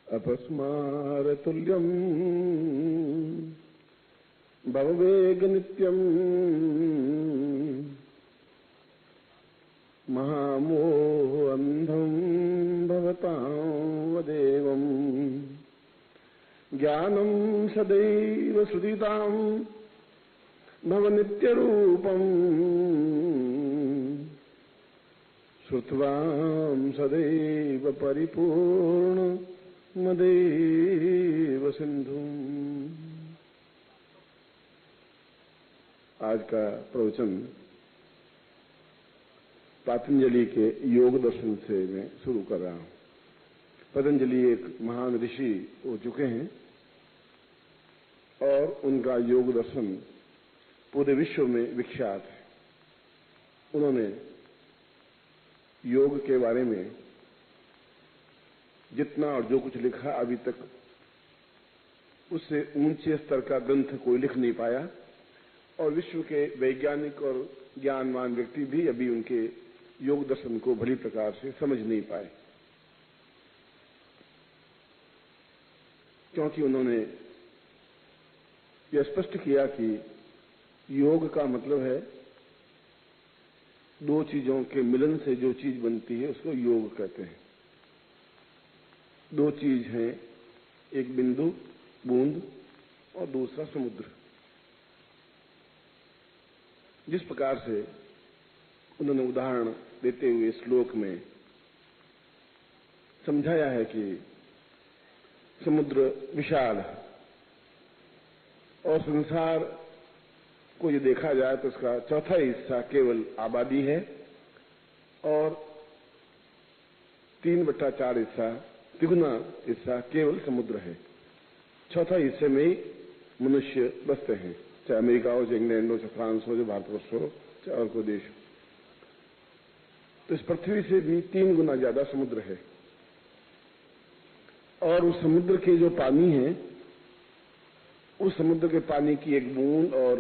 अपस्मारतुल्यम् भववेगनित्यम् महामोह अंधम् भवतां वदेवम् ज्ञानं सदैव सुदितां भवनित्यरूपम् श्रुत्वां सदैव परिपूर्ण मदेव सिंधुम्। आज का प्रवचन पतंजलि के योग दर्शन से मैं शुरू कर रहा हूं। पतंजलि एक महान ऋषि हो चुके हैं और उनका योग दर्शन पूरे विश्व में विख्यात है। उन्होंने योग के बारे में जितना और जो कुछ लिखा अभी तक उससे ऊंचे स्तर का ग्रंथ कोई लिख नहीं पाया और विश्व के वैज्ञानिक और ज्ञानवान व्यक्ति भी अभी उनके योग दर्शन को भली प्रकार से समझ नहीं पाए, क्योंकि उन्होंने यह स्पष्ट किया कि योग का मतलब है दो चीजों के मिलन से जो चीज बनती है उसको योग कहते हैं। दो चीज हैं, एक बिंदु बूंद और दूसरा समुद्र। जिस प्रकार से उन्होंने उदाहरण देते हुए श्लोक में समझाया है कि समुद्र विशाल है और संसार को ये देखा जाए तो उसका चौथा हिस्सा केवल आबादी है और 3/4 हिस्सा तिगुना हिस्सा केवल समुद्र है। चौथा हिस्से में ही मनुष्य बसते हैं, चाहे अमेरिका हो, चाहे इंग्लैंड हो, चाहे फ्रांस हो, चाहे भारतवर्ष हो, चाहे और कोई देश हो। तो इस पृथ्वी से भी 3 गुना ज्यादा समुद्र है और उस समुद्र के जो पानी है, उस समुद्र के पानी की एक बूंद और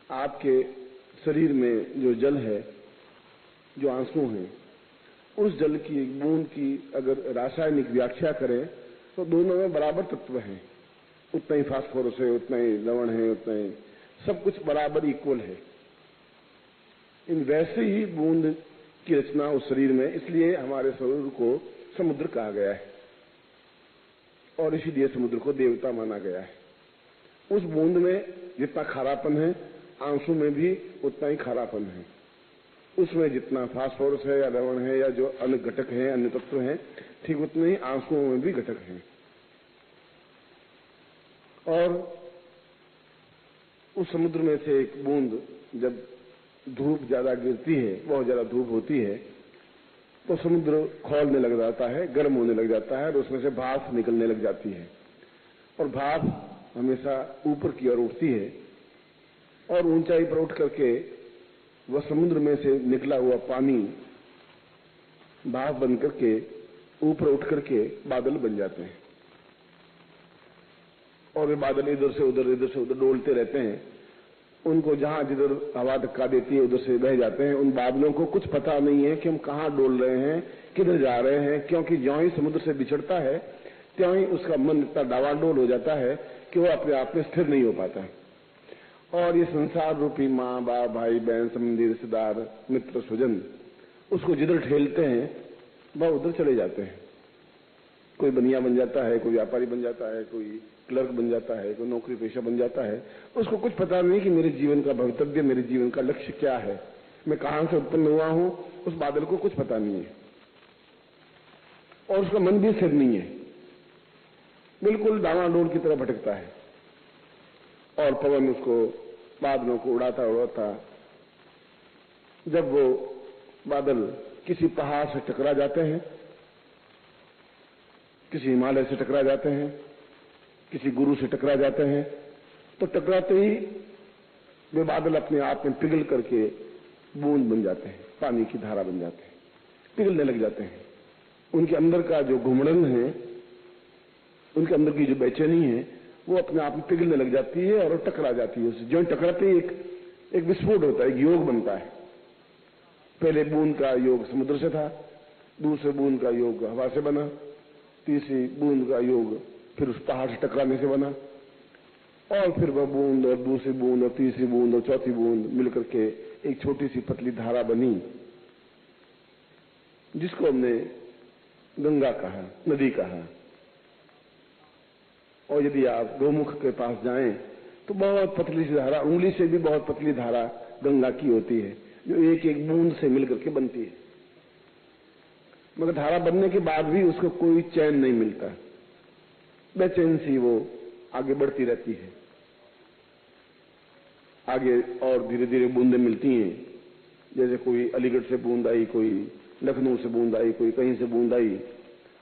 आपके शरीर में जो जल है, जो आंसू हैं, उस जल की एक बूंद की अगर रासायनिक व्याख्या करें तो दोनों में बराबर तत्व हैं। उतना ही फास्फोरस है, उतना ही लवण है, उतना ही सब कुछ बराबर इक्वल है। इन वैसे ही बूंद की रचना उस शरीर में, इसलिए हमारे शरीर को समुद्र कहा गया है और इसीलिए समुद्र को देवता माना गया है। उस बूंद में जितना खारापन है, आंसू में भी उतना ही खारापन है। उसमें जितना फास्फोरस है या लवण है या जो अन्य घटक हैं, अन्य तत्व हैं, ठीक उतने ही आंसुओं में भी घटक हैं। और उस समुद्र में से एक बूंद जब धूप ज्यादा गिरती है, बहुत ज्यादा धूप होती है, तो समुद्र खौलने लग जाता है, गर्म होने लग जाता है और उसमें से भाप निकलने लग जाती है और भाप हमेशा ऊपर की ओर उठती है और ऊंचाई पर उठ करके वह समुद्र में से निकला हुआ पानी भाप बन करके ऊपर उठ करके बादल बन जाते हैं और वे बादल इधर से उधर डोलते रहते हैं। उनको जहां जिधर हवा धक्का देती है उधर से बह जाते हैं। उन बादलों को कुछ पता नहीं है कि हम कहां डोल रहे हैं, किधर जा रहे हैं, क्योंकि ज्यों ही समुद्र से बिछड़ता है त्यों ही उसका मन इतना डावाडोल हो जाता है कि वो अपने आप में स्थिर नहीं हो पाता। और ये संसार रूपी माँ बाप भाई बहन संबंधी रिश्तेदार मित्र स्वजन उसको जिधर ठेलते हैं वह उधर चले जाते हैं। कोई बनिया बन जाता है, कोई व्यापारी बन जाता है, कोई क्लर्क बन जाता है, कोई नौकरी पेशा बन जाता है। उसको कुछ पता नहीं कि मेरे जीवन का भवितव्य, मेरे जीवन का लक्ष्य क्या है, मैं कहां से उत्पन्न हुआ हूं, उस बादल को कुछ पता नहीं है और उसका मन भी स्थिर नहीं है, बिल्कुल डावाडोल की तरह भटकता है और पवन उसको बादलों को उड़ाता उड़ाता जब वो बादल किसी पहाड़ से टकरा जाते हैं, किसी हिमालय से टकरा जाते हैं, किसी गुरु से टकरा जाते हैं, तो टकराते ही वे बादल अपने आप में पिघल करके बूंद बन जाते हैं, पानी की धारा बन जाते हैं, पिघलने लग जाते हैं। उनके अंदर का जो घुमड़न है, उनके अंदर की जो बेचैनी है, वो अपने आप में पिघलने लग जाती है और टकरा जाती है। उससे जो टकराते ही एक विस्फोट होता है, एक योग बनता है। पहले बूंद का योग समुद्र से था, दूसरे बूंद का योग हवा से बना, तीसरी बूंद का योग फिर उस पहाड़ से टकराने से बना, और फिर वह बूंद और दूसरी बूंद और तीसरी बूंद और चौथी बूंद मिलकर के एक छोटी सी पतली धारा बनी, जिसको हमने गंगा कहा, नदी कहा। और यदि आप गौमुख के पास जाएं तो बहुत पतली सी धारा, उंगली से भी बहुत पतली धारा गंगा की होती है, जो एक एक बूंद से मिलकर के बनती है। मगर धारा बनने के बाद भी उसको कोई चैन नहीं मिलता, बेचैन सी वो आगे बढ़ती रहती है। आगे और धीरे धीरे बूंदें मिलती हैं, जैसे कोई अलीगढ़ से बूंद आई, कोई लखनऊ से बूंद आई, कोई कहीं से बूंद आई,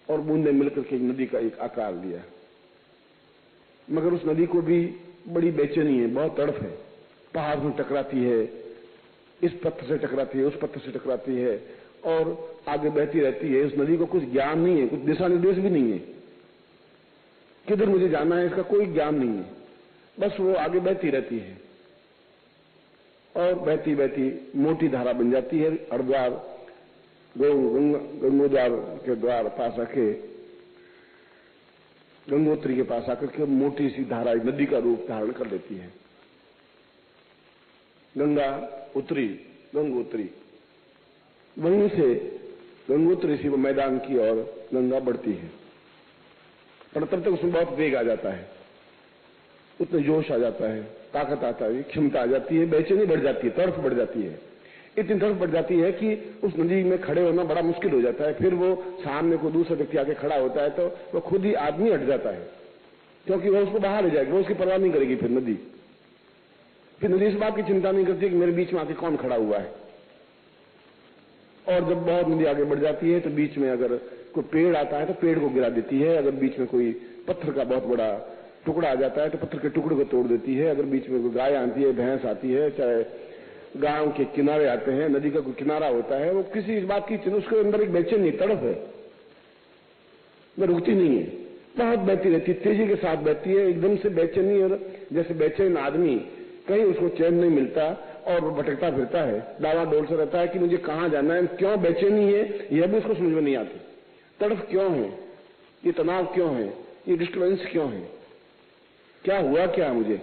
और बूंदें मिलकर के एक नदी का एक आकार लिया। मगर उस नदी को भी बड़ी बेचैनी है, बहुत तड़फ है। पहाड़ में टकराती है, इस पत्थर से टकराती है, उस पत्थर से टकराती है, और आगे बहती रहती है। उस नदी को कुछ ज्ञान नहीं है, कुछ दिशा निर्देश भी नहीं है, किधर मुझे जाना है इसका कोई ज्ञान नहीं है। बस वो आगे बहती रहती है, और बहती बहती मोटी धारा बन जाती है। हरिद्वार गंगोद्वार के द्वार पास आके, गंगोत्री के पास आकर के मोटी सी धारा नदी का रूप धारण कर लेती है। गंगा उतरी, गंगोत्री, वहीं से गंगोत्री से वो मैदान की ओर गंगा बढ़ती है। पर तब तक उसमें बहुत वेग आ जाता है, उतने जोश आ जाता है, ताकत आता है, क्षमता आ जाती है, बेचैनी बढ़ जाती है, तड़फ बढ़ जाती है। इतनी तड़फ बढ़ जाती है कि उस नदी में खड़े होना बड़ा मुश्किल हो जाता है। फिर वो सामने को दूसरा व्यक्ति आके खड़ा होता है तो वो खुद ही आदमी हट जाता है, क्योंकि वो उसको बाहर ले जाएगी, वो उसकी परवाह नहीं करेगी। फिर नदी इस बात की चिंता नहीं करती कि मेरे बीच में आके कौन खड़ा हुआ है। और जब बहुत नदी आगे बढ़ जाती है तो बीच में अगर कोई पेड़ आता है तो पेड़ को गिरा देती है, अगर बीच में कोई पत्थर का बहुत बड़ा टुकड़ा आ जाता है तो पत्थर के टुकड़े को तोड़ देती है, अगर बीच में कोई गाय आती है, भैंस आती है, चाहे गांव के किनारे आते हैं, नदी का कोई किनारा होता है, वो किसी इस बात की चिंता, उसके अंदर एक बेचैनी तड़फ है, वो रुकती नहीं है, बहुत बहती रहती है, तेजी के साथ बहती है, एकदम से बेचैनी। और जैसे बेचैन आदमी, कहीं उसको चैन नहीं मिलता और वो भटकता फिरता है, डावा डोल से रहता है कि मुझे कहां जाना है, क्यों बेचैनी है यह भी उसको समझ में नहीं आती। तड़फ क्यों है, ये तनाव क्यों है, ये डिस्टर्बेंस क्यों है, क्या हुआ क्या मुझे,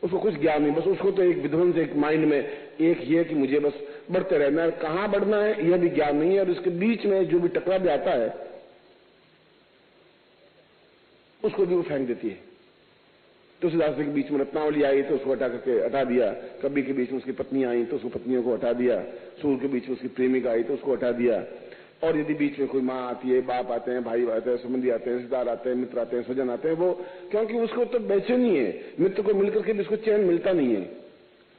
उसको कुछ ज्ञान नहीं। बस उसको तो एक विध्वंस, एक माइंड में एक ये कि मुझे बस बढ़ते रहना है, कहां बढ़ना है यह भी ज्ञान नहीं है। और इसके बीच में जो भी टकरा भी आता है उसको भी वो फेंक देती है। तुलसीदास जी के बीच में रत्नावली आई तो उसको हटा करके हटा दिया, कबीर के बीच में उसकी पत्नी आई तो उसको पत्नियों को हटा दिया, सूर के बीच में उसकी प्रेमिका आई तो उसको हटा दिया। और यदि बीच में कोई माँ आती है, बाप आते हैं, भाई आते हैं, संबंधी आते हैं, रिश्तेदार आते हैं, मित्र आते हैं, स्वजन आते हैं, वो क्योंकि उसको तो बेचैनी है, मित्र को मिलकर के भी उसको चैन मिलता नहीं है,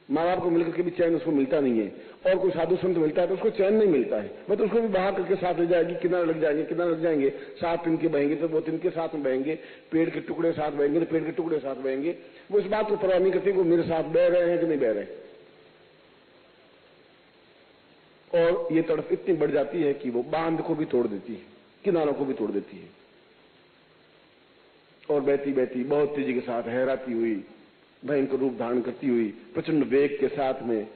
माँ बाप को मिलकर के भी चैन उसको मिलता नहीं है, और कोई साधु संत मिलता है तो उसको चैन नहीं मिलता है। बस उसको भी बाहर करके साथ ले जाएगी, किनारे लग जाएंगे, किनारे लग जाएंगे, साथ तिनके बहेंगे तो वो तिनके साथ में बहेंगे, पेड़ के टुकड़े साथ बहेंगे तो पेड़ के टुकड़े साथ बहेंगे। वो इस बात को परवाह नहीं करते वो मेरे साथ बह रहे हैं कि नहीं बह रहे। और ये तड़फ इतनी बढ़ जाती है कि वो बांध को भी तोड़ देती है, किनारों को भी तोड़ देती है, और बहती बहती बहुत तेजी के साथ हैराती हुई, भयंकर रूप धारण करती हुई, प्रचंड वेग के साथ में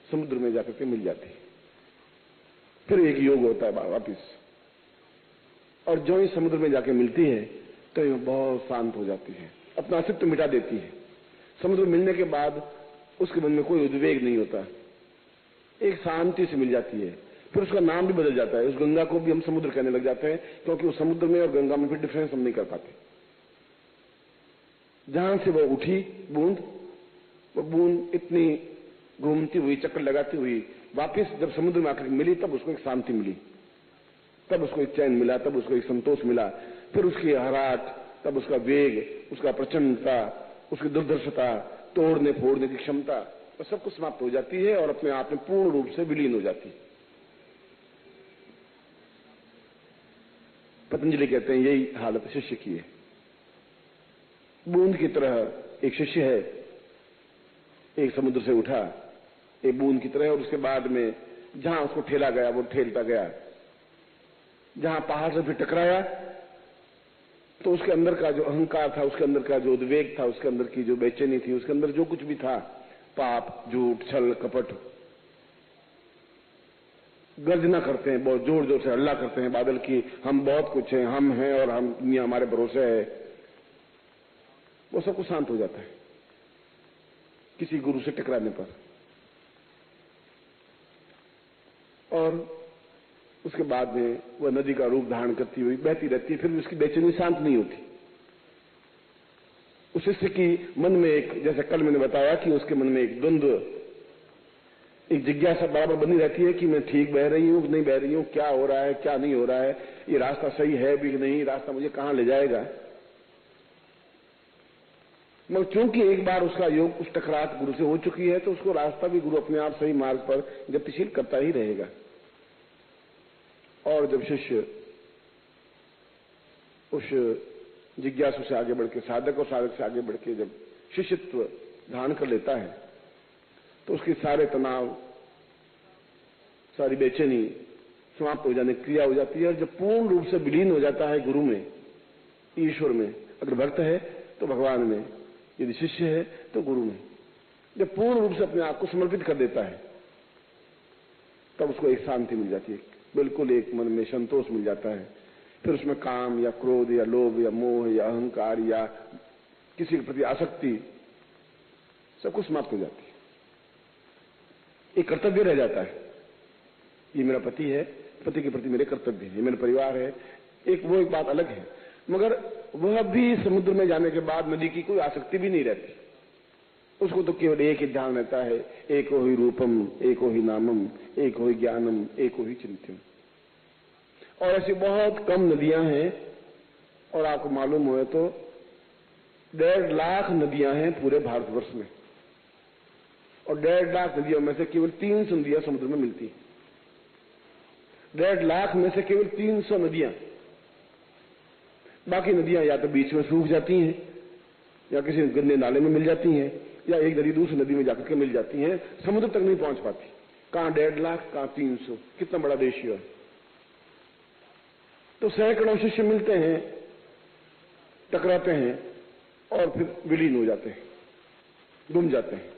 समुद्र में जाकर के मिल जाती है। फिर एक योग होता है वापिस, और जो ही समुद्र में जाके मिलती है तो ये बहुत शांत हो जाती है, अपना अस्तित्व मिटा देती है। समुद्र मिलने के बाद उसके मन में कोई उद्वेग नहीं होता, एक शांति से मिल जाती है। फिर उसका नाम भी बदल जाता है, उस गंगा को भी हम समुद्र कहने लग जाते हैं, क्योंकि उस समुद्र में और गंगा में फिर डिफरेंस हम नहीं कर पाते। जहां से वो उठी बूंद, वो बूंद इतनी घूमती हुई, चक्कर लगाती हुई वापस जब समुद्र में आकर मिली, तब उसको एक शांति मिली, तब उसको एक चैन मिला, तब उसको एक संतोष मिला। फिर उसकी हराट, तब उसका वेग, उसका प्रचंडता, उसकी दुर्दर्शता, तोड़ने फोड़ने की क्षमता, तो सब कुछ समाप्त हो जाती है और अपने आप में पूर्ण रूप से विलीन हो जाती है। पतंजलि कहते हैं यही हालत शिष्य की है। बूंद की तरह एक शिष्य है, एक समुद्र से उठा एक बूंद की तरह, और उसके बाद में जहां उसको ठेला गया वो ठेलता गया, जहां पहाड़ से फिर टकराया तो उसके अंदर का जो अहंकार था, उसके अंदर का जो उद्वेग था, उसके अंदर की जो बेचैनी थी, उसके अंदर जो कुछ भी था, पाप, झूठ, छल, कपट, गर्जना करते हैं, बहुत जोर जोर से हल्ला करते हैं बादल की, हम बहुत कुछ हैं, हम हैं और हम दुनिया हमारे भरोसे है, वो सब कुछ शांत हो जाता है किसी गुरु से टकराने पर। और उसके बाद में वह नदी का रूप धारण करती हुई बहती रहती है, फिर भी उसकी बेचैनी शांत नहीं होती। उस शिष्य की मन में एक, जैसे कल मैंने बताया कि उसके मन में एक द्वंद्व, एक जिज्ञासा बराबर बनी रहती है कि मैं ठीक बह रही हूं, नहीं बह रही हूं, क्या हो रहा है, क्या नहीं हो रहा है, ये रास्ता सही है भी नहीं, रास्ता मुझे कहां ले जाएगा। मगर चूंकि एक बार उसका योग, उस टकरात गुरु से हो चुकी है, तो उसको रास्ता भी गुरु अपने आप सही मार्ग पर गतिशील करता ही रहेगा। और जब शिष्य उस जिज्ञासु से आगे बढ़ के, साधक और साधक से आगे बढ़ के जब शिष्यत्व धारण कर लेता है, तो उसके सारे तनाव, सारी बेचैनी समाप्त हो जाने की क्रिया हो जाती है। और जब पूर्ण रूप से विलीन हो जाता है गुरु में, ईश्वर में, अगर भक्त है तो भगवान में, यदि शिष्य है तो गुरु में, जब पूर्ण रूप से अपने आप को समर्पित कर देता है, तब उसको एक शांति मिल जाती है, बिल्कुल एक मन में संतोष मिल जाता है। फिर उसमें काम या क्रोध या लोभ या मोह या अहंकार या किसी के प्रति आसक्ति, सब कुछ समाप्त हो जाती है। एक कर्तव्य रह जाता है, ये मेरा पति है, पति के प्रति मेरे कर्तव्य है, ये मेरा परिवार है, एक वो एक बात अलग है। मगर वह भी समुद्र में जाने के बाद नदी की कोई आसक्ति भी नहीं रहती, उसको तो केवल एक ही ध्यान रहता है, एको ही रूपम, एको ही नामम, एको ही ज्ञानम, एको ही चिंतन। और ऐसी बहुत कम नदियां हैं, और आपको मालूम हो तो 1.5 लाख नदियां हैं पूरे भारतवर्ष में, और 1.5 लाख नदियों में से केवल 300 नदियां समुद्र में मिलती हैं। 1.5 लाख में से केवल 300 नदियां, बाकी नदियां या तो बीच में सूख जाती हैं, या किसी गंदे नाले में मिल जाती हैं, या एक नदी दूसरी नदी में जाकर के मिल जाती हैं, समुद्र तक नहीं पहुंच पाती। कहां 1.5 लाख, कहां 300, कितना बड़ा रेशियो है। तो सैकड़ों शिष्य मिलते हैं, टकराते हैं और फिर विलीन हो जाते हैं, डूब जाते हैं,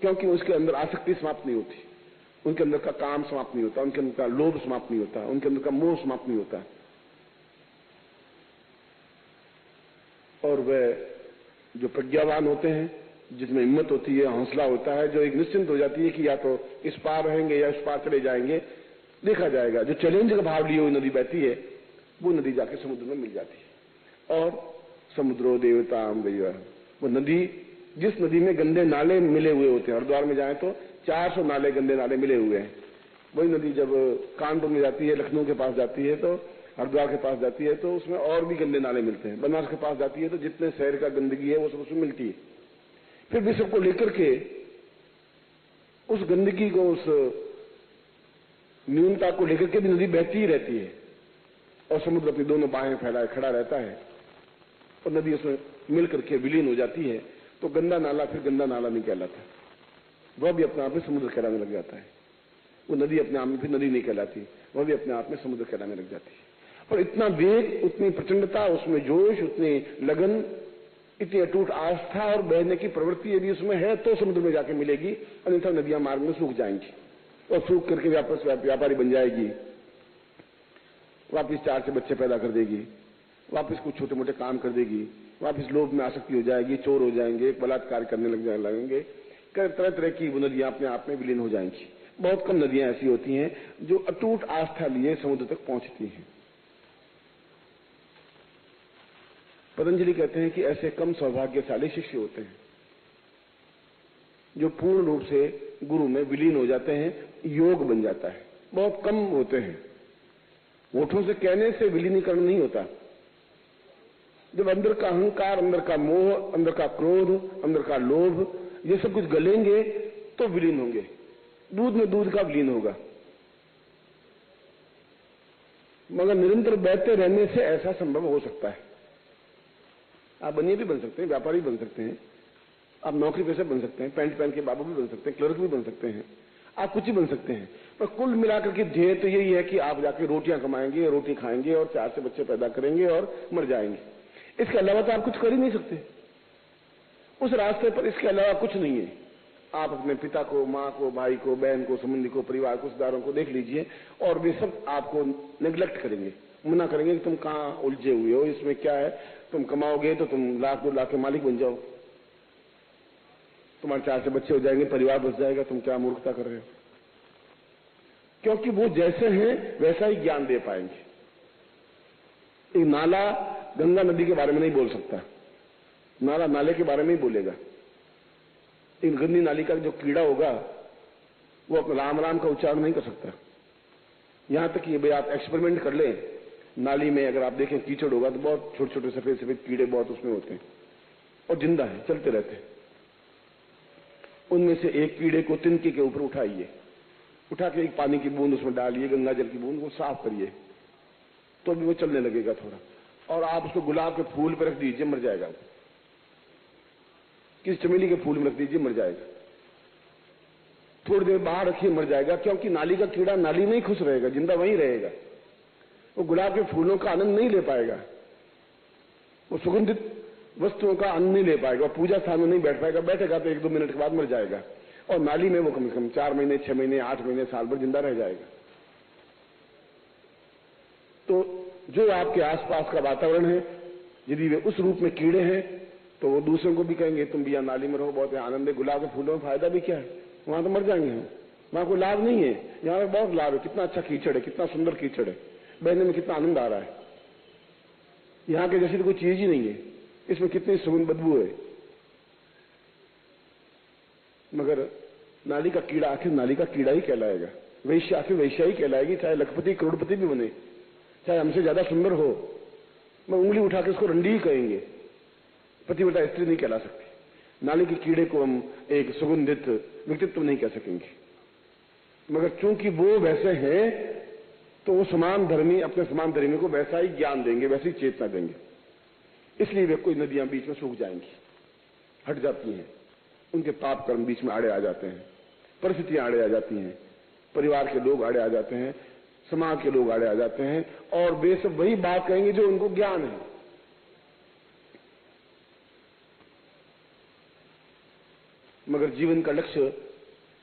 क्योंकि उसके अंदर आसक्ति समाप्त नहीं होती, उनके अंदर का काम समाप्त नहीं होता, उनके अंदर का लोभ समाप्त नहीं होता, उनके अंदर का मोह समाप्त नहीं होता। और वे जो प्रज्ञावान होते हैं, जिसमें हिम्मत होती है, हौसला होता है, जो एक निश्चिंत हो जाती है कि या तो इस पार रहेंगे या इस पार चले जाएंगे, देखा जाएगा। जो चैलेंज का भाव लिए हुई नदी बहती है, वो नदी जाके समुद्र में मिल जाती है। और समुद्रो देवताम गया, वो नदी, जिस नदी में गंदे नाले मिले हुए होते हैं, हरिद्वार में जाए तो 400 नाले, गंदे नाले मिले हुए हैं, वही नदी जब कानपुर में जाती है, लखनऊ के पास जाती है, तो हरिद्वार के पास जाती है, तो उसमें और भी गंदे नाले मिलते हैं। बनारस के पास जाती है तो जितने शहर का गंदगी है वो सब उसमें मिलती है। फिर भी सबको लेकर के, उस गंदगी को, उस न्यूनता को लेकर के भी नदी बहती ही रहती है, और समुद्र अपनी दोनों बाहें फैलाए खड़ा रहता है, और नदी उसमें मिलकर के विलीन हो जाती है। तो गंदा नाला फिर गंदा नाला नहीं कहलाता, वह भी अपने आप में समुद्र कहलाने लग जाता है। वो नदी अपने आप में फिर नदी नहीं कहलाती, वह भी अपने आप में समुद्र कहलाने लग जाती है। और इतना वेग, उतनी प्रचंडता, उसमें जोश, उतनी लगन, इतनी अटूट आस्था और बहने की प्रवृत्ति यदि उसमें है तो समुद्र में जाके मिलेगी, अन्यथा नदियां मार्ग में सूख जाएंगी, और सूख करके व्यापारी बन जाएगी, वापिस 4 से बच्चे पैदा कर देगी, वापिस कुछ छोटे मोटे काम कर देगी, वापिस लोभ में आसक्ति हो जाएगी, चोर हो जाएंगे, बलात्कार करने लगेंगे, तरह तरह की वो नदियां अपने आप में विलीन हो जाएंगी। बहुत कम नदियां ऐसी होती हैं जो अटूट आस्था लिए समुद्र तक पहुंचती हैं। पतंजलि कहते हैं कि ऐसे कम सौभाग्यशाली शिष्य होते हैं जो पूर्ण रूप से गुरु में विलीन हो जाते हैं, योग बन जाता है। बहुत कम होते हैं, होठों से कहने से विलीनीकरण नहीं होता। जब अंदर का अहंकार, अंदर का मोह, अंदर का क्रोध, अंदर का लोभ, ये सब कुछ गलेंगे तो विलीन होंगे। दूध में दूध का विलीन होगा, मगर निरंतर बहते रहने से ऐसा संभव हो सकता है। आप बनिए भी बन सकते हैं, व्यापारी बन सकते हैं, आप नौकरी पेशा बन सकते हैं, पैंट पहन के बाबू भी बन सकते हैं, क्लर्क भी बन सकते हैं, आप कुछ ही बन सकते हैं। पर कुल मिलाकर के ध्येय तो यही है कि आप जाके रोटियां कमाएंगे, रोटी खाएंगे और 4 से बच्चे पैदा करेंगे और मर जाएंगे। इसके अलावा तो आप कुछ कर ही नहीं सकते उस रास्ते पर, इसके अलावा कुछ नहीं है। आप अपने पिता को, माँ को, भाई को, बहन को, संबंधी को, परिवार को, रिश्तेदारों को देख लीजिए और वे सब आपको नेग्लेक्ट करेंगे, मना करेंगे कि तुम कहाँ उलझे हुए हो, इसमें क्या है, तुम कमाओगे तो तुम लाख 2 लाख के मालिक बन जाओ, तुम्हारे 4 से बच्चे हो जाएंगे, परिवार बच जाएगा, तुम क्या मूर्खता कर रहे हो। क्योंकि वो जैसे हैं वैसा ही ज्ञान दे पाएंगे। एक नाला गंगा नदी के बारे में नहीं बोल सकता, नाला नाले के बारे में ही बोलेगा। इन गंदी नाली का जो कीड़ा होगा वो राम राम का उच्चारण नहीं कर सकता। यहां तक कि भाई आप एक्सपेरिमेंट कर लें, नाली में अगर आप देखें कीचड़ होगा तो बहुत छोटे छोटे सफेद सफेद कीड़े बहुत उसमें होते हैं और जिंदा है, चलते रहते हैं। उनमें से एक कीड़े को तिनके के ऊपर उठाइए, उठा के एक पानी की बूंद उसमें डालिए, गंगा जल की बूंद, वो साफ करिए तो भी वो चलने लगेगा थोड़ा। और आप उसको गुलाब के फूल पर रख दीजिए, मर जाएगा। किसी चमेली के फूल में रख दीजिए, मर जाएगा। थोड़ी देर बाहर रखिए, मर जाएगा। क्योंकि नाली का कीड़ा नाली में ही खुश रहेगा, जिंदा वहीं रहेगा। वो गुलाब के फूलों का आनंद नहीं ले पाएगा, वो सुगंधित वस्तुओं का आनंद नहीं ले पाएगा, पूजा स्थान में नहीं बैठ पाएगा। बैठेगा तो 1-2 मिनट के बाद मर जाएगा। और नाली में वो कम से कम 4 महीने, 6 महीने, 8 महीने, साल भर जिंदा रह जाएगा। तो जो आपके आसपास का वातावरण है, यदि वे उस रूप में कीड़े हैं तो वो दूसरों को भी कहेंगे तुम भी यहाँ नाली में रहो, बहुत आनंद है। गुलाब के फूलों में फायदा भी क्या है, वहां तो मर जाएंगे हम, वहां कोई लाभ नहीं है। यहाँ पे बहुत लाभ है, कितना अच्छा कीचड़ है, कितना सुंदर कीचड़ है, बहने में कितना आनंद आ रहा है। यहाँ के जैसी तो कोई चीज ही नहीं है, इसमें कितनी सुगंध बदबू है। मगर नाली का कीड़ा आखिर नाली का कीड़ा ही कहलाएगा, वैश्य आखिर वैश्या ही कहलाएगी, चाहे लखपति करोड़पति भी बने, चाहे हमसे ज्यादा सुंदर हो। मैं उंगली उठा के उसको रंडी ही कहेंगे, पतिव्रता स्त्री नहीं कहला सकती। नाली के कीड़े को हम एक सुगंधित व्यक्तित्व नहीं कह सकेंगे। मगर चूंकि वो वैसे हैं तो वो समान धर्मी अपने समान धर्मी को वैसा ही ज्ञान देंगे, वैसी चेतना देंगे। इसलिए वे कोई नदियां बीच में सूख जाएंगी, हट जाती हैं, उनके पाप कर्म बीच में आड़े आ जाते हैं, परिस्थितियां आड़े आ जाती हैं, परिवार के लोग आड़े आ जाते हैं, समाज के लोग आड़े आ जाते हैं, और वे सब वही बात कहेंगे जो उनको ज्ञान है। मगर जीवन का लक्ष्य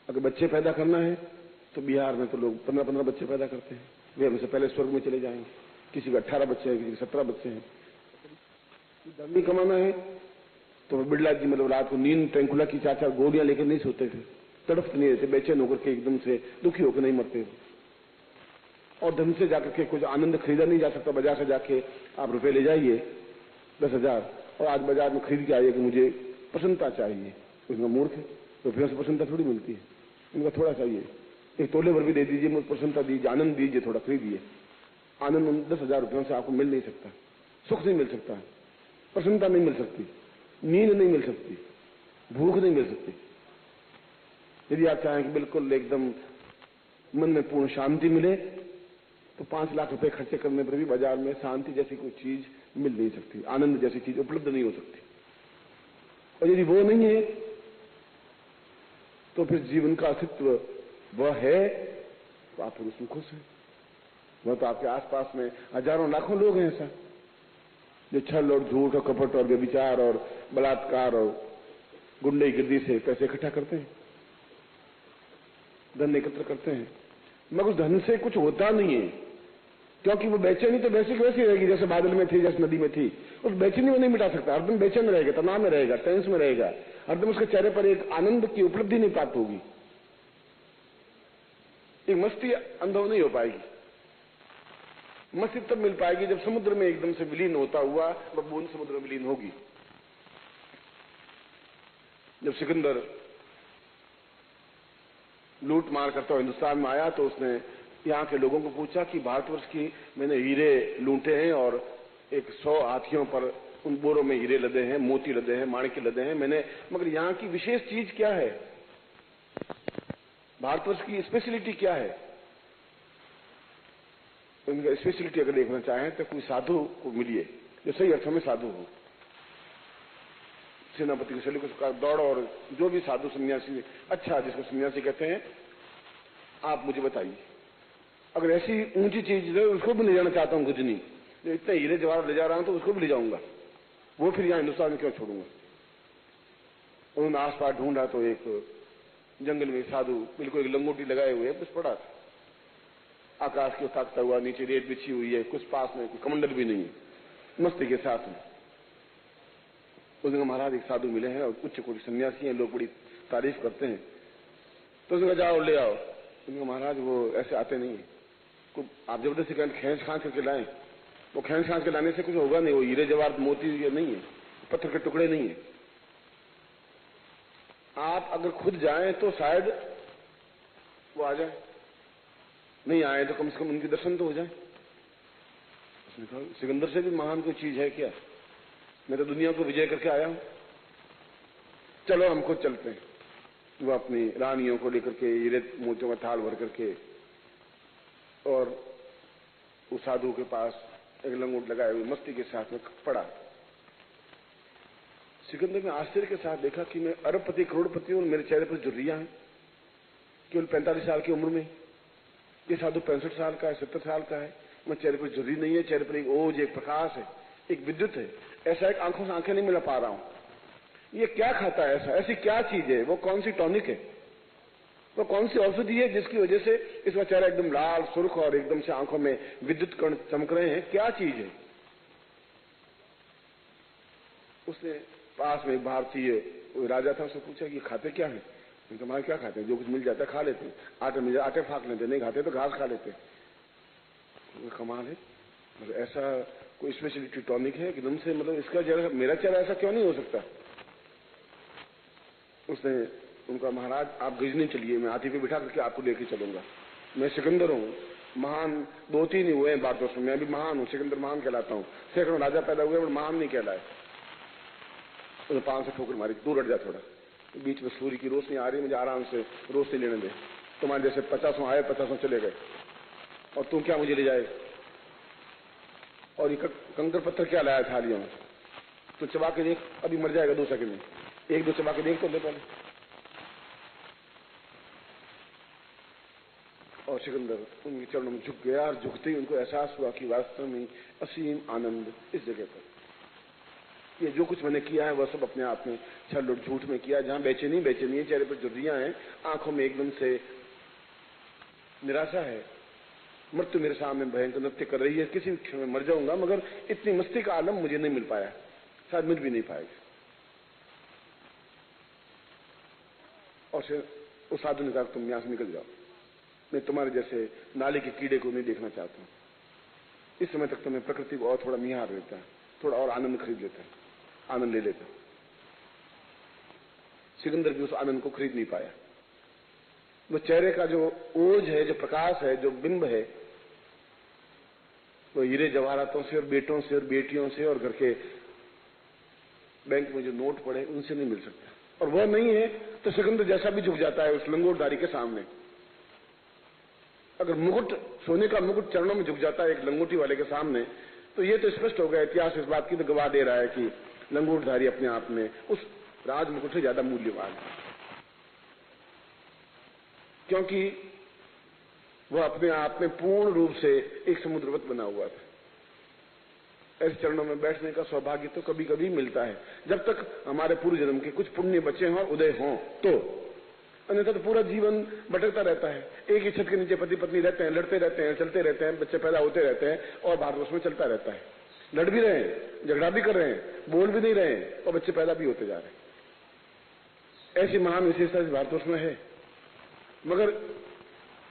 अगर बच्चे पैदा करना है तो बिहार में तो लोग 15-15 बच्चे पैदा करते हैं, वे हमसे पहले स्वर्ग में चले जाएंगे। किसी को 18 बच्चे हैं, किसी को 17 बच्चे हैं। धन भी कमाना है तो बिड़ला जी मतलब रात को नींद ट्रैंकुला की 4-4 गोलियां लेकर नहीं सोते थे, तड़प नहीं रहते, बेचैन होकर के एकदम से दुखी होकर नहीं मरते। और धन से जाकर के कुछ आनंद खरीदा नहीं जा सकता। बाजार से जाके आप रुपए ले जाइए 10,000 और आज बाजार में खरीद के आइए कि मुझे प्रसन्नता चाहिए, उसमें मूर्ख है, रुपयों से प्रसन्नता थोड़ी मिलती है। उनका थोड़ा चाहिए, एक तोले भर भी दे दीजिए, मुझे प्रसन्नता दीजिए, आनंद दीजिए, थोड़ा खरीदिए। आनंद 10,000 रुपयों से आपको मिल नहीं सकता, सुख नहीं मिल सकता, प्रसन्नता नहीं मिल सकती, नींद नहीं मिल सकती, भूख नहीं मिल सकती। यदि आप चाहें कि बिल्कुल एकदम मन में पूर्ण शांति मिले तो 5 लाख रुपए खर्चे करने पर भी बाजार में शांति जैसी कोई चीज मिल नहीं सकती, आनंद जैसी चीज उपलब्ध नहीं हो सकती। और यदि वो नहीं है तो फिर जीवन का अस्तित्व वह है तो आप फिर उसमें खुश हैं। वह तो आपके आसपास में हजारों लाखों लोग हैं ऐसा जो छल और झूठ और कपट और व्यभिचार और बलात्कार और गुंडागर्दी से पैसे इकट्ठा करते हैं, धन एकत्र करते हैं। मगर उस धन से कुछ होता नहीं है, क्योंकि वो बेचैनी तो वैसी की वैसी रहेगी जैसे बादल में थी, जैसे नदी में थी। उस बेचैनी वो नहीं मिटा सकता, हरदम बेचैन रहेगा, तनाव में रहेगा, टेंस में रहेगा, हरदम उसके चेहरे पर एक आनंद की उपलब्धि नहीं प्राप्त होगी, एक मस्ती अनुभव नहीं हो पाएगी। मस्ती तब मिल पाएगी जब समुद्र में एकदम से विलीन होता हुआ वह बूंद समुद्र में विलीन होगी। जब सिकंदर लूट मार करता हुआ हिंदुस्तान में आया तो उसने यहाँ के लोगों को पूछा कि भारतवर्ष की मैंने हीरे लूटे हैं और 100 हाथियों पर उन बोरों में हीरे लदे हैं, मोती लदे हैं, माणिक्य लदे हैं मैंने, मगर यहाँ की विशेष चीज क्या है, भारतवर्ष की स्पेशलिटी क्या है। उनका स्पेशलिटी अगर देखना चाहें तो कोई साधु को मिलिए जो सही अर्थों में साधु हो। सेनापति के सैनिक को दौड़ो और जो भी साधु सन्यासी, अच्छा जिसको सन्यासी कहते हैं, आप मुझे बताइए। अगर ऐसी ऊंची चीज है उसको भी ले जाना चाहता हूं, गुजनी जो इतने हीरे जवाहर ले जा रहा हूं तो उसको भी ले जाऊंगा, वो फिर यहां हिंदुस्तान में क्यों छोड़ूंगा। उन्होंने आस पास ढूंढा तो एक जंगल में साधु बिल्कुल एक लंगोटी लगाए हुए बस पड़ा था, आकाश की ताकता हुआ, नीचे रेत बिछी हुई है, कुछ पास में कमंडल भी नहीं है, मस्ती के साथ में। उसने महाराज एक साधु मिले हैं और उच्च कोटि सन्यासी हैं, लोग बड़ी तारीफ करते हैं। तो उसने कहा जाओ ले आओ। उनका महाराज वो ऐसे आते नहीं है, आप जबरदस्ती खींच खांच करके लाएं, वो खींच खांच के लाने से कुछ होगा नहीं, वो हीरे जवाहर मोती ये नहीं है, पत्थर के टुकड़े नहीं है। आप अगर खुद जाएं तो शायद वो आ जाए, नहीं आए तो कम से कम उनके दर्शन तो हो जाए। उसने कहा सिकंदर से भी महान कोई चीज है क्या, मैं तो दुनिया को विजय करके आया हूं, चलो हम खुद चलते हैं। वो अपनी रानियों को लेकर के हीरे मोतियों का थाल भर करके और उस साधु के पास एक लंगोट लगाए हुए मस्ती के साथ में पड़ा। सिकंदर ने आश्चर्य के साथ देखा कि मैं अरबपति करोड़पति और मेरे चेहरे पर झुर्रियां हैं, केवल 45 साल की उम्र में। ये साधु 65 साल का है, 70 साल का है, मैं चेहरे पर झुर्री नहीं है, चेहरे पर एक ओज, एक प्रकाश है, एक विद्युत है, ऐसा एक आंखों से आंखें नहीं मिला पा रहा हूं। ये क्या खाता है, ऐसा ऐसी क्या चीज है, वो कौन सी टॉनिक है, वो कौन सी औषधि है जिसकी वजह से इसका चेहरा एकदम लाल सुर्ख और एकदम से आंखों में विद्युत कण चमक रहे हैं, क्या चीज है। उसने पास में भारतीय राजा था, उससे पूछा कि खाते क्या है। उनका हमारे क्या खाते हैं, जो कुछ मिल जाता है खा लेते हैं, आटे मिल जाए आटे फाक लेते, नहीं खाते तो घास खा लेते। कमाल है, मतलब ऐसा कोई स्पेशलिटी टॉनिक है एकदम से, मतलब इसका चेहरा, मेरा चेहरा ऐसा क्यों नहीं हो सकता। उसने उनका महाराज आप गजनी चलिए, मैं हाथी पे बिठा करके आपको लेके चलूंगा, मैं सिकंदर हूँ, महान 2-3 ही हुए हैं भारतवर्ष में, मैं भी महान हूँ, सिकंदर महान कहलाता हूँ, सैकड़ों राजा पैदा हुए बट महान नहीं कहलाए। उसने 5 से ठोकर मारी, दूर हट जा थोड़ा, बीच में सूर्य की रोशनी आ रही है, मुझे आराम से रोशनी लेने दे, तुम्हारे जैसे 50 आए 50 चले गए, और तुम क्या मुझे ले जाए। और ये कंकर पत्थर क्या लाया थालियों में, तो चबा के देख, अभी मर जाएगा 2 सेकंड में, 1-2 चबा के देख तो ले पहले। और सिकंदर उनके चरणों में झुक गया, और झुकते ही उनको एहसास हुआ कि वास्तव में असीम आनंद इस जगह पर, ये जो कुछ मैंने किया है वह सब अपने आप में छल और झूठ में किया। जहां बेचैनी है, चेहरे पर झुर्रियां हैं, आंखों में एकदम से निराशा है, मृत्यु मेरे सामने भयंकर नृत्य कर रही है, किसी क्षण में मर जाऊंगा, मगर इतनी मस्ती का आलम मुझे नहीं मिल पाया, शायद मिल भी नहीं पाएगा। और फिर उस साधु ने कहा तुम यहां से निकल जाओ, मैं तुम्हारे जैसे नाले के कीड़े को नहीं देखना चाहता हूं। इस समय तक तो मैं प्रकृति को और थोड़ा निहार लेता, थोड़ा और आनंद खरीद लेता, आनंद ले लेता। सिकंदर भी उस आनंद को खरीद नहीं पाया। वो चेहरे का जो ओज है, जो प्रकाश है, जो बिंब है, वो हीरे जवाहरातों से और बेटों से और बेटियों से और घर के बैंक में जो नोट पड़े उनसे नहीं मिल सकता। और वह नहीं है तो सिकंदर जैसा भी झुक जाता है उस लंगोटधारी के सामने। अगर मुकुट, सोने का मुकुट चरणों में झुक जाता है एक लंगोटी वाले के सामने, तो ये तो स्पष्ट हो गया, इतिहास इस बात की तो गवाह दे रहा है कि लंगोटधारी अपने आप में उस राज मुकुट से ज्यादा मूल्यवान है, क्योंकि वह अपने आप में पूर्ण रूप से एक समुद्रवत बना हुआ था। ऐसे चरणों में बैठने का सौभाग्य तो कभी कभी मिलता है, जब तक हमारे पूर्व जन्म के कुछ पुण्य बचे हों, उदय हों, तो अन्यथा तो पूरा जीवन भटकता रहता है। एक ही छत के नीचे पति पत्नी रहते हैं, लड़ते रहते हैं, चलते रहते हैं, बच्चे पैदा होते रहते हैं, और भारतवर्ष में चलता रहता है। लड़ भी रहे हैं, झगड़ा भी कर रहे हैं, बोल भी नहीं रहे हैं, और बच्चे पैदा भी होते जा रहे हैं। ऐसी महान विशेषता इस भारतवर्ष में है। मगर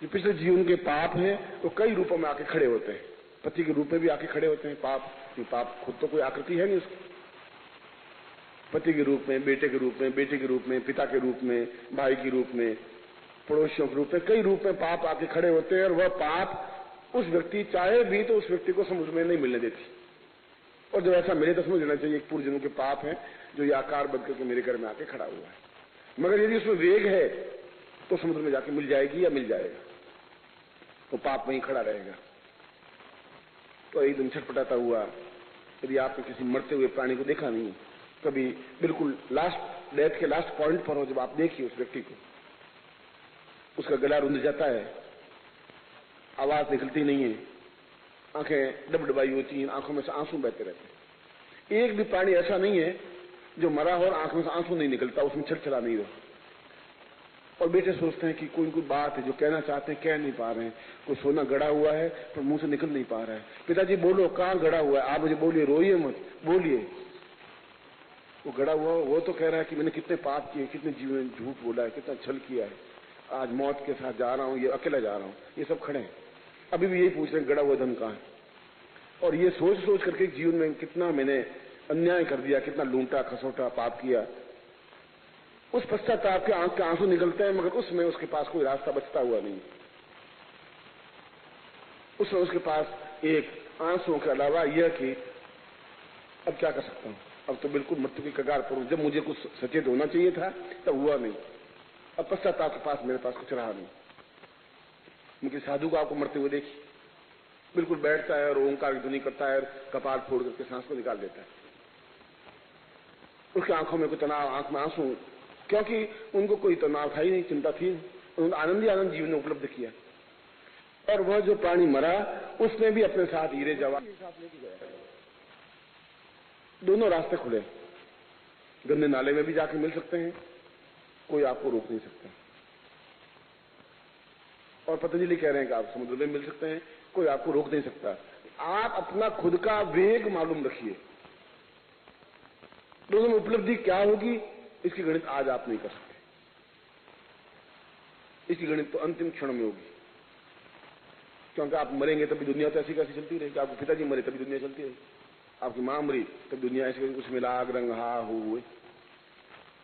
जो पिछले जीवन के पाप हैं वो कई रूपों में आके खड़े होते हैं। पति के रूप में भी आके खड़े होते हैं पाप, ये पाप खुद तो कोई आकृति है नहीं उसकी। पति के रूप में, बेटे के रूप में, बेटे के रूप में, पिता के रूप में, भाई के रूप में, पड़ोसियों के रूप में, कई रूप में पाप आके खड़े होते हैं। और वह पाप उस व्यक्ति चाहे भी तो उस व्यक्ति को समुद्र में नहीं मिलने देती, और जब ऐसा मिले तो समझ लेना चाहिए पूर्व जन्म के पाप है जो ये आकार बन करके मेरे घर में आके खड़ा हुआ है। मगर यदि उसमें वेग है तो समुद्र में जाके मिल जाएगी या मिल जाएगा, तो पाप वहीं खड़ा रहेगा। तो एकदम छटपटाता हुआ, यदि आपने किसी मरते हुए प्राणी को देखा नहीं, कभी बिल्कुल लास्ट डेथ के लास्ट पॉइंट पर हो, जब आप देखिए उस व्यक्ति को, उसका गला रुंध जाता है, आवाज निकलती नहीं है, आंखें डबडबाई होती हैं, आंखों में से आंसू बहते रहते हैं। एक भी प्राणी ऐसा नहीं है जो मरा हो और आंखों से आंसू नहीं निकलता, उसमें छलछला नहीं हो। और बेटे सोचते हैं कि कोई कोई बात है जो कहना चाहते हैं कह नहीं पा रहे हैं। कोई सोना गड़ा हुआ है पर मुंह से निकल नहीं पा रहा है। पिताजी बोलो कहाँ गड़ा हुआ है? आप मुझे बोलिए, रोइए मत, बोलिए। वो गड़ा हुआ वो तो कह रहा है कि मैंने कितने पाप किए, कितने जीवन में झूठ बोला है, कितना छल किया है, आज मौत के साथ जा रहा हूँ, ये अकेला जा रहा हूँ। ये सब खड़े हैं, अभी भी यही पूछ रहे हैं गड़ा हुआ धन कहाँ है। और ये सोच सोच करके जीवन में कितना मैंने अन्याय कर दिया, कितना लूटा खसोटा पाप किया, उस पश्चाताप के आंख के आंसू निकलते हैं, मगर उसमें उसके पास कोई रास्ता बचता हुआ नहीं। उसमें उसके पास एक आंसुओं के अलावा यह कि अब क्या कर सकता हूं, अब तो बिल्कुल मृत्यु की कगार पर हूं। जब मुझे कुछ सचेत होना चाहिए था तब हुआ नहीं। अब पश्चाताप के पास मेरे पास कुछ रहा नहीं। मुझे साधु को आपको मरते हुए देखी, बिल्कुल बैठता है और ओंकार की ध्वनि करता है, कपाल फोड़ करके सांस को निकाल देता है। उसकी आंखों में कोई तनाव, आंख में आंसू, क्योंकि उनको कोई तनाव था ही नहीं, चिंता थी। उन्होंने आनंद ही आनंद जीवन में उपलब्ध किया। और वह जो प्राणी मरा उसने भी अपने साथ हीरे जवाहर लेके गया। दोनों रास्ते खुले, गंदे नाले में भी जाके मिल सकते हैं, कोई आपको रोक नहीं सकता। और पतंजलि कह रहे हैं कि आप समुद्र में मिल सकते हैं, कोई आपको रोक नहीं सकता। आप अपना खुद का वेग मालूम रखिए। दोनों में उपलब्धि क्या होगी इसकी गणित आज आप नहीं कर सकते। इसकी गणित तो अंतिम क्षण में होगी, क्योंकि आप मरेंगे तभी दुनिया तो ऐसी कैसी चलती रहेगी। आपके पिताजी मरे तभी दुनिया चलती रहेगी, आपकी मां मरी तब दुनिया ऐसी, उसमें लाग रंग हा हुए।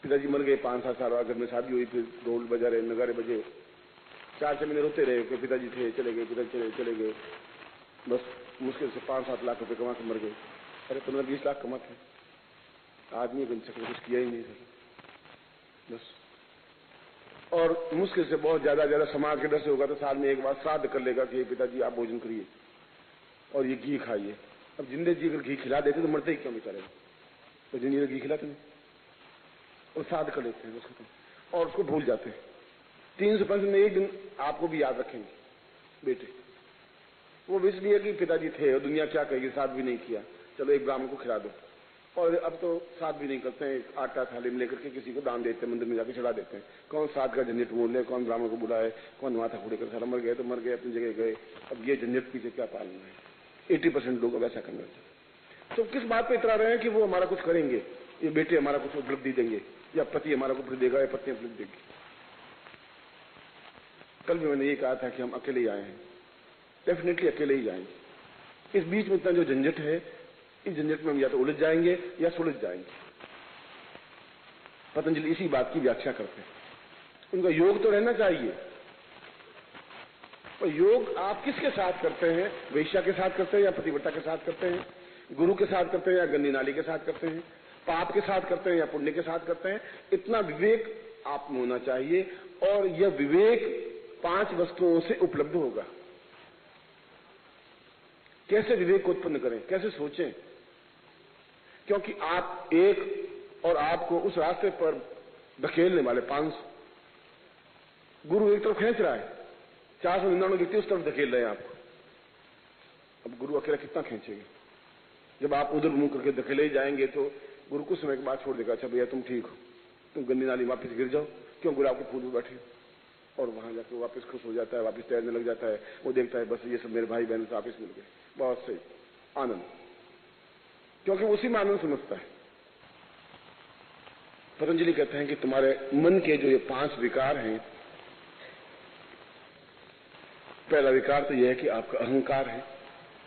पिताजी मर गए, 5-7 साल बाद घर में शादी हुई, फिर ढोल बजा रहे, नगारे बजे, 4-6 महीने रोते रहे कि पिताजी थे चले गए, पिताजी चले गए। बस मुश्किल से 5-7 लाख रुपए कमा के मर गए। अरे 15-20 लाख कमाते, आदमी कुछ किया ही नहीं था बस। और मुश्किल से बहुत ज्यादा समाज के डर से होगा तो साल में एक बार श्राद्ध कर लेगा कि पिताजी आप भोजन करिए और ये घी खाइए। अब जिंदे जी अगर घी खिला देते तो मरते ही क्यों बेचारे, तो जिंदगी घी खिलाते नहीं और श्राद्ध कर लेते हैं उसको, और उसको भूल जाते हैं। 365 में एक दिन आपको भी याद रखेंगे बेटे। वो इसलिए कि पिताजी थे और दुनिया क्या कहेगी, श्राद्ध भी नहीं किया, चलो एक ब्राह्मण को खिला दो। और अब तो श्राद्ध भी नहीं करते हैं, आटा थाली में लेकर के किसी को दान देते हैं, मंदिर में जाकर चढ़ा देते हैं। कौन श्राद्ध का झंझट बोल ले, कौन ब्राह्मण को बुलाए, कौन माथा फोड़े कर, सारा मर गए तो मर गए, अपनी जगह गए। अब ये झंझट पीछे क्या पालना है। 80% लोग अब ऐसा करने लगते हैं। तो किस बात पे इतरा रहे हैं कि वो हमारा कुछ करेंगे, ये बेटे हमारा कुछ उपलब्धि देंगे, या पति हमारा कुछ देगा, या पत्नी उपलब्धि देगी। कल भी मैंने ये कहा था कि हम अकेले ही आए हैं, डेफिनेटली अकेले ही जाएंगे। इस बीच में इतना जो झंझट है, इस झंझट में हम या तो उलझ जाएंगे या सुलझ जाएंगे। पतंजलि इसी बात की व्याख्या करते हैं। उनका योग तो रहना चाहिए, और योग आप किसके साथ करते हैं? वैश्या के साथ करते हैं या पतिव्रता के साथ करते हैं? गुरु के साथ करते हैं या गंदी नाली के साथ करते हैं? पाप के साथ करते हैं या पुण्य के साथ करते हैं? इतना विवेक आप में होना चाहिए, और यह विवेक 5 वस्तुओं से उपलब्ध होगा। कैसे विवेक को उत्पन्न करें, कैसे सोचें? क्योंकि आप एक और आपको उस रास्ते पर धकेलने वाले 500 गुरु एक तरफ खींच रहा है, 499 व्यक्ति उस तरफ धकेल रहे हैं आपको। अब गुरु अकेला कितना खींचेगा? जब आप उधर मुंह करके धकेले ही जाएंगे तो गुरु कुछ समय के बाद छोड़ देगा। अच्छा भैया तुम ठीक हो, तुम गंदी नाली वापस गिर जाओ। क्यों? गुरु आपके फूल में बैठे, और वहां जाकर वापस खुश हो जाता है, वापस तैरने लग जाता है। वो देखता है बस ये सब मेरे भाई बहन से वापस मिल गए, बहुत सही, आनंद, क्योंकि उसी में आनंद समझता है। पतंजलि कहते हैं कि तुम्हारे मन के जो ये 5 विकार हैं, पहला विकार तो यह है कि आपका अहंकार है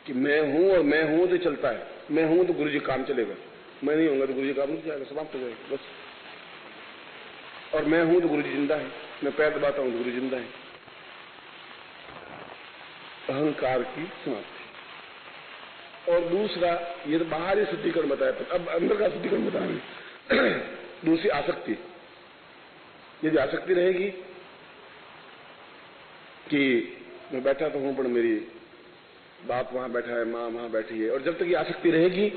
कि मैं हूं, और मैं हूं तो चलता है, मैं हूं तो गुरुजी काम चलेगा, मैं नहीं होऊंगा तो गुरुजी काम नहीं जाएगा, समाप्त हो जाएगा बस। और मैं हूं तो गुरुजी जिंदा है, मैं पैर दबाता हूं तो गुरु जिंदा है। अहंकार की समाप्ति। और दूसरा, ये तो बाहरी शुद्धिकरण बताया, अब अंदर का शुद्धिकरण बता रहे हैं। दूसरी आसक्ति। यदि आसक्ति रहेगी कि मैं बैठा तो हूं पर मेरी बाप वहां बैठा है, मां वहां बैठी है, और जब तक ये आसक्ति रहेगी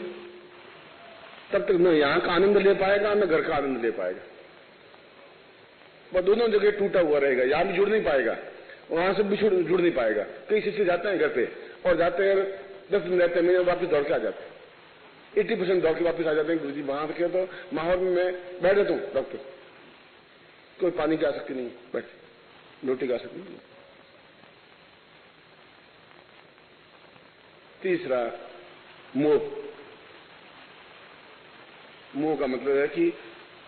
तब तक न यहां का आनंद ले पाएगा न घर का आनंद ले पाएगा। वह दोनों जगह टूटा हुआ रहेगा, यहां भी जुड़ नहीं पाएगा, वहां से भी जुड़ नहीं पाएगा। कई शिष्य जाते हैं घर पे और जाते हैं 10 दिन रहते हैं, महीने वापस दौड़ के आ जाते हैं, 80% दौड़ के वापस आ जाते हैं। गुरुजी वहां से तो माहौल में मैं बैठ जाता हूँ डॉक्टर, कोई पानी की आसक्ति नहीं, बैठ, रोटी की आसक्ति नहीं। तीसरा मोह। मोह का मतलब है कि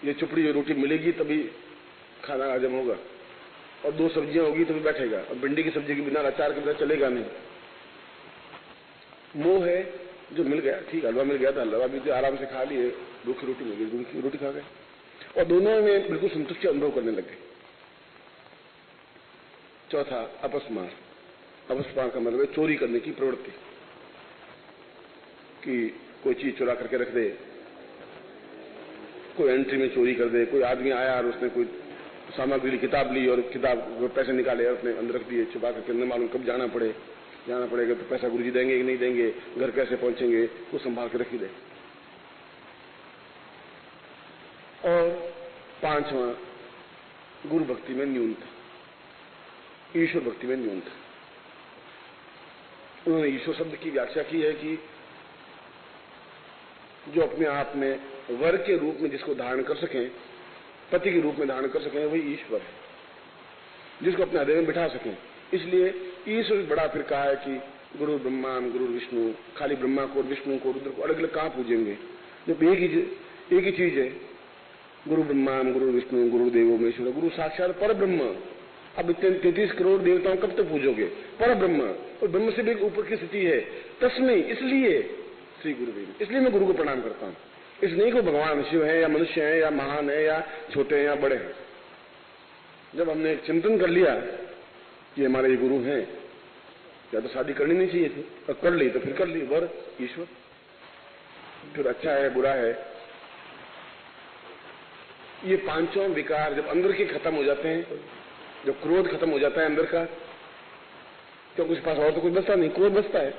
ये चुपड़ी जो रोटी मिलेगी तभी खाना हजम होगा, और 2 सब्जियां होगी तभी बैठेगा, और भिंडी की सब्जी के बिना, अचार के बिना चलेगा नहीं। मोह है जो मिल गया, ठीक, हलवा मिल गया था, हलवा भी आराम से खा लिए, रूखी रोटी मिल गई, रूखी रोटी खा गए, और दोनों में बिल्कुल संतुष्टि अनुभव करने लगे। चौथा अपस्मार। अपस्मार का मतलब है चोरी करने की प्रवृत्ति, कि कोई चीज चुरा करके रख दे, कोई एंट्री में चोरी कर दे, कोई आदमी आया और उसने कोई सामग्री, किताब ली और किताब पैसे निकाले और अपने अंदर रख दिए छुपा करके, न मालूम कब जाना पड़ेगा तो पैसा गुरुजी देंगे कि नहीं देंगे, घर कैसे पहुंचेंगे, वो संभाल के रख ही दे। और 5वां गुरु भक्ति में न्यूनता, ईश्वर भक्ति में न्यूनता। उन्होंने ईश्वर शब्द की व्याख्या की है कि जो अपने आप में वर के रूप में जिसको धारण कर सकें, पति के रूप में धारण कर सकें, वही ईश्वर है, जिसको अपने हृदय में बिठा सकें। इसलिए ईश्वर बड़ा फिर कहा है कि गुरु ब्रह्मा गुरु विष्णु, खाली ब्रह्मा को, विष्णु को, रुद्र को अलग अलग कहां पूजेंगे, जब एक ही चीज है। गुरु ब्रह्मा गुरु विष्णु गुरु देवो महेश्वर, गुरु साक्षात पर ब्रह्म। अब 33 करोड़ देवताओं कब तक पूजोगे? पर ब्रह्म, और ब्रह्म से भी ऊपर की स्थिति है। तस्मै, इसलिए श्री गुरुदेव, इसलिए मैं गुरु को प्रणाम करता हूं। इसलिए कोई भगवान शिव है या मनुष्य है या महान है या छोटे हैं या बड़े हैं। जब हमने एक चिंतन कर लिया कि हमारे ये गुरु हैं, या तो शादी करनी नहीं चाहिए थी, और कर ली तो फिर कर ली, वर ईश्वर। फिर अच्छा है बुरा है, ये 5 विकार जब अंदर के खत्म हो जाते हैं, जब क्रोध खत्म हो जाता है अंदर का, क्योंकि उसके पास और तो कुछ बचता नहीं, क्रोध बचता है।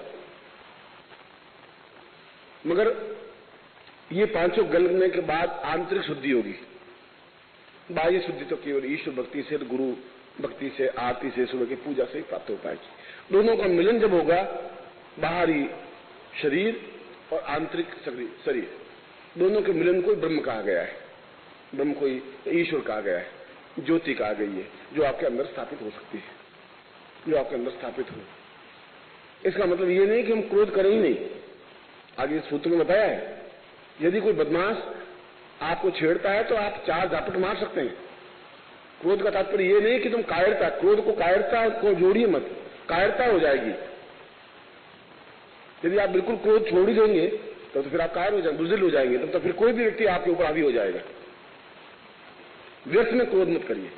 मगर ये 5 गलने के बाद आंतरिक शुद्धि होगी, बाह्य शुद्धि तो केवल ईश्वर भक्ति से, गुरु भक्ति से, आरती से, सुबह की पूजा से ही प्राप्त हो पाएगी। दोनों का मिलन जब होगा, बाहरी शरीर और आंतरिक शरीर, दोनों के मिलन को ब्रह्म कहा गया है। ब्रह्म को ईश्वर कहा गया है, ज्योति कहा गई है, जो आपके अंदर स्थापित हो सकती है, जो आपके अंदर स्थापित हो। इसका मतलब ये नहीं कि हम क्रोध करें ही नहीं। आगे सूत्र में बताया है, यदि कोई बदमाश आपको छेड़ता है तो आप 4 झापट मार सकते हैं। क्रोध का तात्पर्य ये नहीं कि तुम कायरता, क्रोध को कायरता को जोड़िए मत, कायरता हो जाएगी। यदि आप बिल्कुल क्रोध छोड़ ही देंगे तो फिर आप कायर हो जाएंगे, बुज़दिल हो जाएंगे, तब तो फिर कोई भी व्यक्ति आपके ऊपर हावी हो जाएगा। व्यर्थ में क्रोध मत करिए।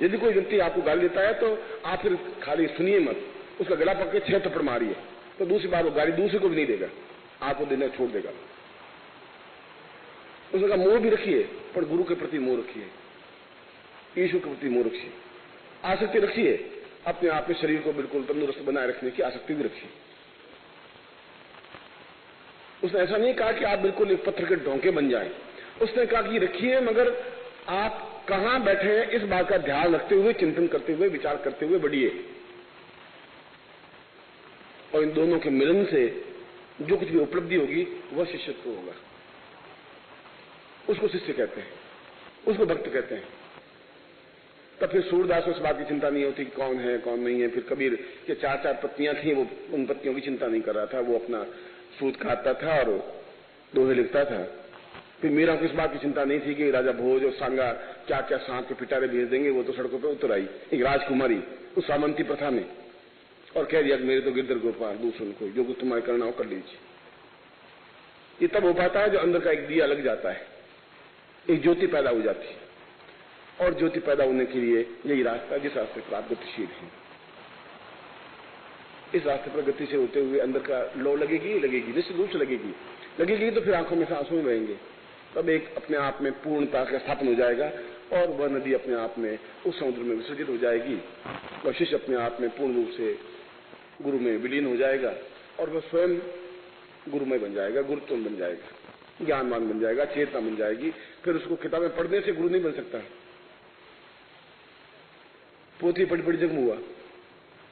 यदि कोई व्यक्ति आपको गाली देता है तो आप फिर खाली सुनिए मत, उसका गला पकड़ के 6 थप्पड़ मारिए, तो दूसरी बार वो गाली दूसरे को भी नहीं देगा, आपको देना छोड़ देगा। उसका मोह भी रखिए, पर गुरु के प्रति मोह रखिए, ईश्वर के प्रति मोह रखिए, आसक्ति रखिए, अपने आप में शरीर को बिल्कुल तंदुरुस्त बनाए रखने की आसक्ति भी रखिए। उसने ऐसा नहीं कहा कि आप बिल्कुल एक पत्थर के ढोंके बन जाएं। उसने कहा कि रखिए, मगर आप कहां बैठे हैं इस बात का ध्यान रखते हुए, चिंतन करते हुए, विचार करते हुए बढ़िए। और इन दोनों के मिलन से जो कुछ भी उपलब्धि होगी वह शिष्यत्व होगा। उसको शिष्य कहते हैं, उसको भक्त कहते हैं। तब फिर सूरदास को इस बात की चिंता नहीं होती कि कौन है कौन नहीं है। फिर कबीर के 4 पत्नियां थी, वो उन पत्नियों की चिंता नहीं कर रहा था, वो अपना सूत काटता था और दोहे लिखता था। फिर मीरा को इस बात की चिंता नहीं थी कि राजा भोज और सांगा क्या क्या सांप के पिटारे भेज देंगे, वो तो सड़कों पर उतर आई एक राजकुमारी उस सामंती प्रथा में, और कह दिया कि मेरे तो गिरधर गोपाल, दूसरों को जो कुछ तुम्हारे करना हो कर लीजिए। ये तब हो पाता है जो अंदर का एक दिया लग जाता है, एक ज्योति पैदा हो जाती है। और ज्योति पैदा होने के लिए यही रास्ता, जिस रास्ते पर आप गतिशील हैं, इस रास्ते पर गति से होते हुए अंदर का लो लगेगी, निश्चित रूप से लगेगी तो फिर आंखों में से आंसू बहेंगे। तब एक अपने आप में पूर्णता का स्थापन हो जाएगा, और वह नदी अपने आप में उस समुद्र में विसर्जित हो जाएगी। वह शिष्य अपने आप में पूर्ण रूप से गुरु में विलीन हो जाएगा, और वह स्वयं गुरुमय बन जाएगा, गुरुत्व बन जाएगा, ज्ञानवान बन जाएगा, चेतना बन जाएगी। फिर उसको किताबें पढ़ने से गुरु नहीं बन सकता। पोथी पढ़ी जग हुआ,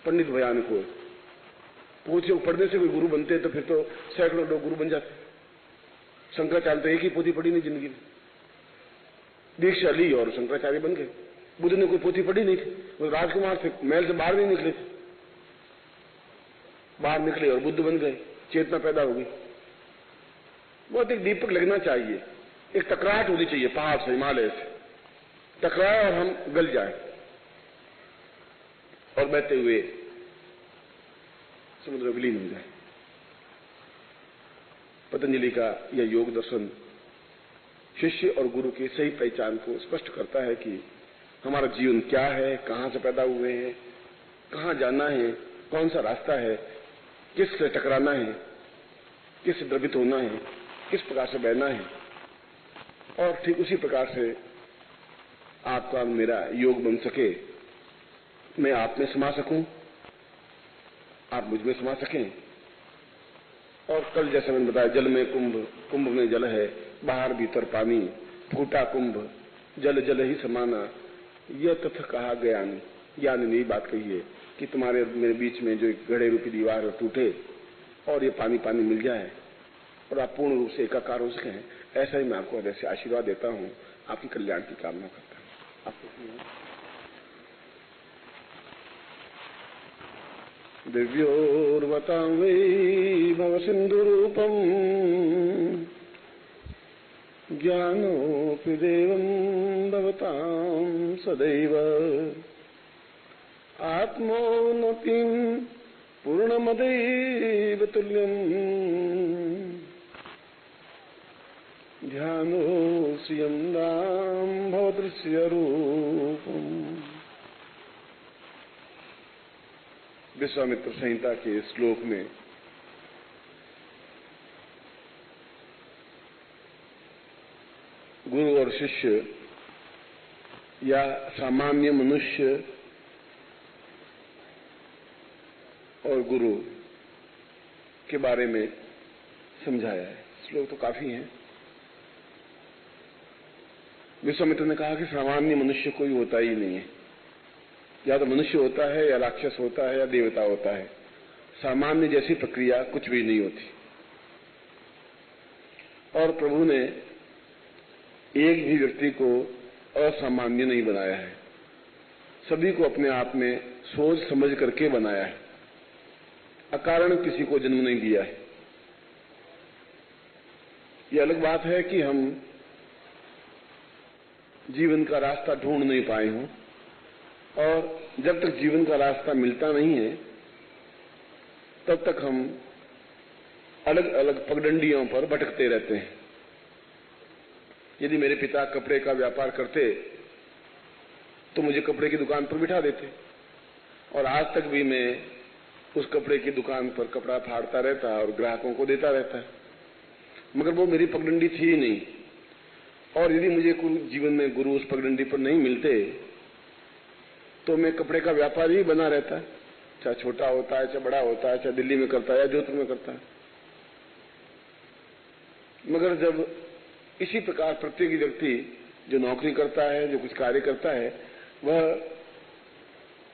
पंडित भयानक हुआ। पोथियों पढ़ने से कोई गुरु बनते तो फिर तो सैकड़ों लोग गुरु बन जाते। शंकराचार्य तो एक ही पोथी पढ़ी नहीं जिंदगी में, दीक्षा ली और शंकराचार्य बन गए। बुद्ध ने कोई पोथी पढ़ी नहीं थी, वो राजकुमार थे, महल से बाहर नहीं निकले थे, बाहर निकले और बुद्ध बन गए, चेतना पैदा हो गई। बहुत एक दीपक लगना चाहिए, एक टकराहट होनी चाहिए पहाड़ से, हिमालय से टकराए और हम गल जाए और बहते हुए समुद्र विलीन हो जाए। पतंजलि का यह योग दर्शन शिष्य और गुरु की सही पहचान को स्पष्ट करता है कि हमारा जीवन क्या है, कहां से पैदा हुए हैं, कहां जाना है, कौन सा रास्ता है, किससे टकराना है, किससे द्रवित होना है, किस प्रकार से बहना है। और ठीक उसी प्रकार से आपका मेरा योग बन सके, मैं आप में समा सकूं, आप मुझ में समा सकें। और कल जैसे मैंने बताया, जल में कुंभ, कुंभ में जल है, बाहर भीतर पानी, फूटा कुंभ, जल जल ही समाना, यह तथ कहा ज्ञान। ज्ञान ने यही बात कही है कि तुम्हारे मेरे बीच में जो एक घड़े रूपी दीवार है टूटे और ये पानी पानी मिल जाए और आप पूर्ण रूप से एकाकार हो सकें। ऐसा ही मैं आपको हृदय से आशीर्वाद देता हूं, आपकी कल्याण की कामना करता हूं। आपको दिव्योर्वतां वै भव सिन्धुरूपम् ज्ञानोऽपि देवं भवतां सदैव आत्मोन्नतिं पूर्णमदैव तुल्यम् ध्यानोऽस्यं नाम भवदृश्य रूपम्। विश्वामित्र संहिता के श्लोक में गुरु और शिष्य या सामान्य मनुष्य और गुरु के बारे में समझाया है। श्लोक तो काफी हैं। विश्वामित्र ने कहा कि सामान्य मनुष्य कोई होता ही नहीं है, या तो मनुष्य होता है या राक्षस होता है या देवता होता है। सामान्य जैसी प्रक्रिया कुछ भी नहीं होती। और प्रभु ने एक भी व्यक्ति को असामान्य नहीं बनाया है, सभी को अपने आप में सोच समझ करके बनाया है, अकारण किसी को जन्म नहीं दिया है। यह अलग बात है कि हम जीवन का रास्ता ढूंढ नहीं पाए हों, और जब तक जीवन का रास्ता मिलता नहीं है तब तक हम अलग अलग पगडंडियों पर भटकते रहते हैं। यदि मेरे पिता कपड़े का व्यापार करते तो मुझे कपड़े की दुकान पर बिठा देते, और आज तक भी मैं उस कपड़े की दुकान पर कपड़ा फाड़ता रहता और ग्राहकों को देता रहता, मगर वो मेरी पगडंडी थी ही नहीं। और यदि मुझे जीवन में गुरु उस पगडंडी पर नहीं मिलते तो मैं कपड़े का व्यापार ही बना रहता, चाहे छोटा होता है, चाहे बड़ा होता है, चाहे दिल्ली में करता है या जोधपुर में करता है। मगर जब इसी प्रकार प्रत्येक व्यक्ति जो नौकरी करता है, जो कुछ कार्य करता है, वह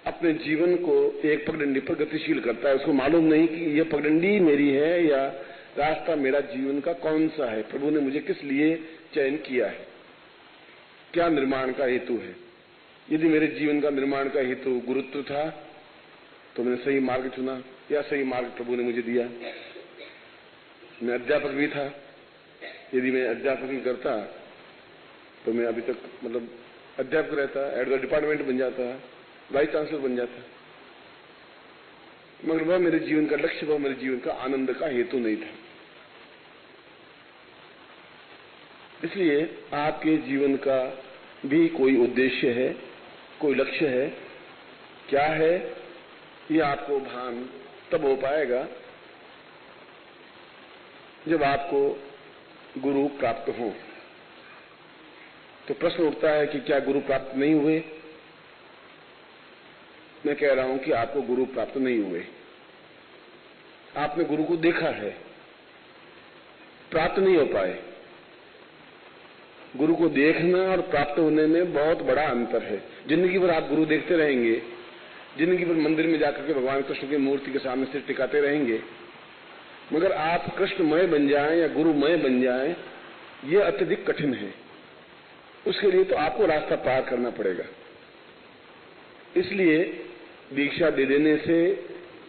अपने जीवन को एक पगडंडी पर गतिशील करता है। उसको मालूम नहीं कि यह पगडंडी मेरी है या रास्ता मेरा जीवन का कौन सा है, प्रभु ने मुझे किस लिए चयन किया है, क्या निर्माण का हेतु है। यदि मेरे जीवन का निर्माण का हेतु गुरुत्व था तो मैंने सही मार्ग चुना, या सही मार्ग प्रभु ने मुझे दिया। मैं अध्यापक भी था, यदि मैं अध्यापक ही करता तो मैं अभी तक मतलब अध्यापक रहता, हेड ऑफ द डिपार्टमेंट बन जाता, वाइस चांसलर बन जाता, मगर वह मेरे जीवन का लक्ष्य, वह मेरे जीवन का आनंद का हेतु नहीं था। इसलिए आपके जीवन का भी कोई उद्देश्य है, कोई लक्ष्य है, क्या है, यह आपको भान तब हो पाएगा जब आपको गुरु प्राप्त हो। तो प्रश्न उठता है कि क्या गुरु प्राप्त नहीं हुए? मैं कह रहा हूं कि आपको गुरु प्राप्त नहीं हुए। आपने गुरु को देखा है, प्राप्त नहीं हो पाए। गुरु को देखना और प्राप्त होने में बहुत बड़ा अंतर है। जिंदगी भर आप गुरु देखते रहेंगे, जिंदगी भर मंदिर में जाकर के भगवान कृष्ण की मूर्ति के सामने सिर टिकाते रहेंगे, मगर आप कृष्णमय बन जाएं या गुरुमय बन जाएं, यह अत्यधिक कठिन है। उसके लिए तो आपको रास्ता पार करना पड़ेगा। इसलिए दीक्षा दे देने से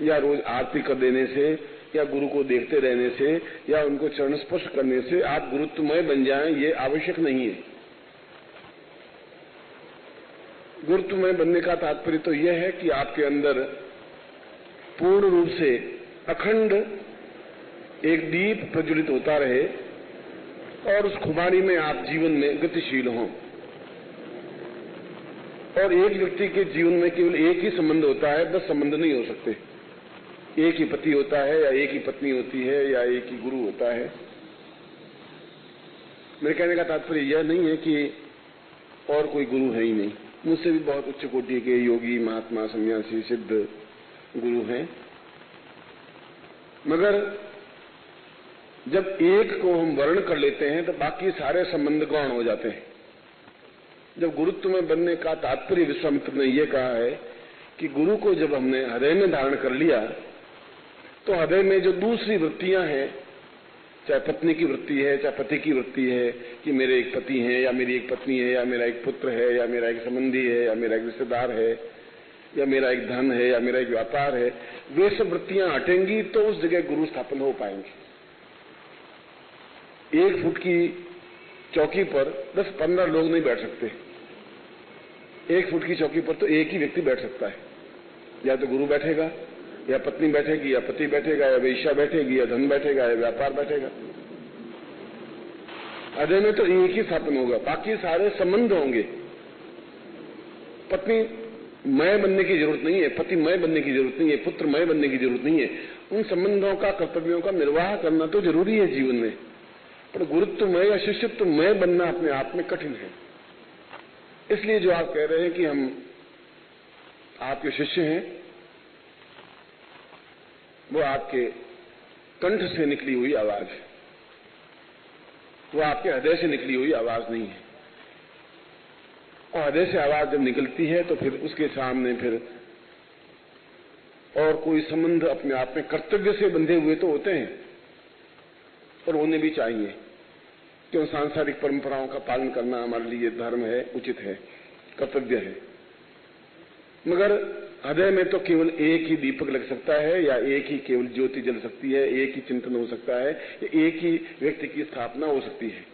या रोज आरती कर देने से या गुरु को देखते रहने से या उनको चरण स्पर्श करने से आप गुरुत्वमय बन जाएं, ये आवश्यक नहीं है। गुरुत्वमय बनने का तात्पर्य तो यह है कि आपके अंदर पूर्ण रूप से अखंड एक दीप प्रज्वलित होता रहे और उस खुमारी में आप जीवन में गतिशील हों। और एक व्यक्ति के जीवन में केवल एक ही संबंध होता है, 10 संबंध नहीं हो सकते। एक ही पति होता है या एक ही पत्नी होती है या एक ही गुरु होता है। मेरे कहने का तात्पर्य यह नहीं है कि और कोई गुरु है ही नहीं। मुझसे भी बहुत उच्च कोटि के योगी, महात्मा, सन्यासी, सिद्ध गुरु हैं, मगर जब एक को हम वर्ण कर लेते हैं तो बाकी सारे संबंध गौण हो जाते हैं। जब गुरुत्व में बनने का तात्पर्य विश्वामित्र ने यह कहा है कि गुरु को जब हमने हृदय में धारण कर लिया तो हृदय में जो दूसरी वृत्तियां हैं, चाहे पत्नी की वृत्ति है, चाहे पति की वृत्ति है कि मेरे एक पति हैं या मेरी एक पत्नी है या मेरा एक पुत्र है या मेरा एक संबंधी है या मेरा एक रिश्तेदार है या मेरा एक धन है या मेरा एक व्यापार है, वे सब वृत्तियां हटेंगी तो उस जगह गुरु स्थापन हो पाएंगे। 1 फुट की चौकी पर 10-15 लोग नहीं बैठ सकते। 1 फुट की चौकी पर तो एक ही व्यक्ति बैठ सकता है। या तो गुरु बैठेगा या पत्नी बैठेगी या पति बैठेगा या वेश्या बैठेगी या धन बैठेगा या व्यापार बैठेगा। हृदय में तो एक ही स्थापन होगा, बाकी सारे संबंध होंगे। पत्नी मय बनने की जरूरत नहीं है, पति मय बनने की जरूरत नहीं है, पुत्र मय बनने की जरूरत नहीं है। उन संबंधों का, कर्तव्यों का निर्वाह करना तो जरूरी है जीवन में, पर गुरुत्वमय या शिष्यत्वमय बनना अपने आप में कठिन है। इसलिए जो आप कह रहे हैं कि हम आपके शिष्य हैं, वो आपके कंठ से निकली हुई आवाज है, वो आपके हृदय से निकली हुई आवाज नहीं है। और हृदय से आवाज जब निकलती है तो फिर उसके सामने फिर और कोई संबंध अपने आप में कर्तव्य से बंधे हुए तो होते हैं और होने भी चाहिए, क्यों सांसारिक परंपराओं का पालन करना हमारे लिए धर्म है, उचित है, कर्तव्य है। मगर हृदय में तो केवल एक ही दीपक लग सकता है या एक ही केवल ज्योति जल सकती है, एक ही चिंतन हो सकता है या एक ही व्यक्ति की स्थापना हो सकती है।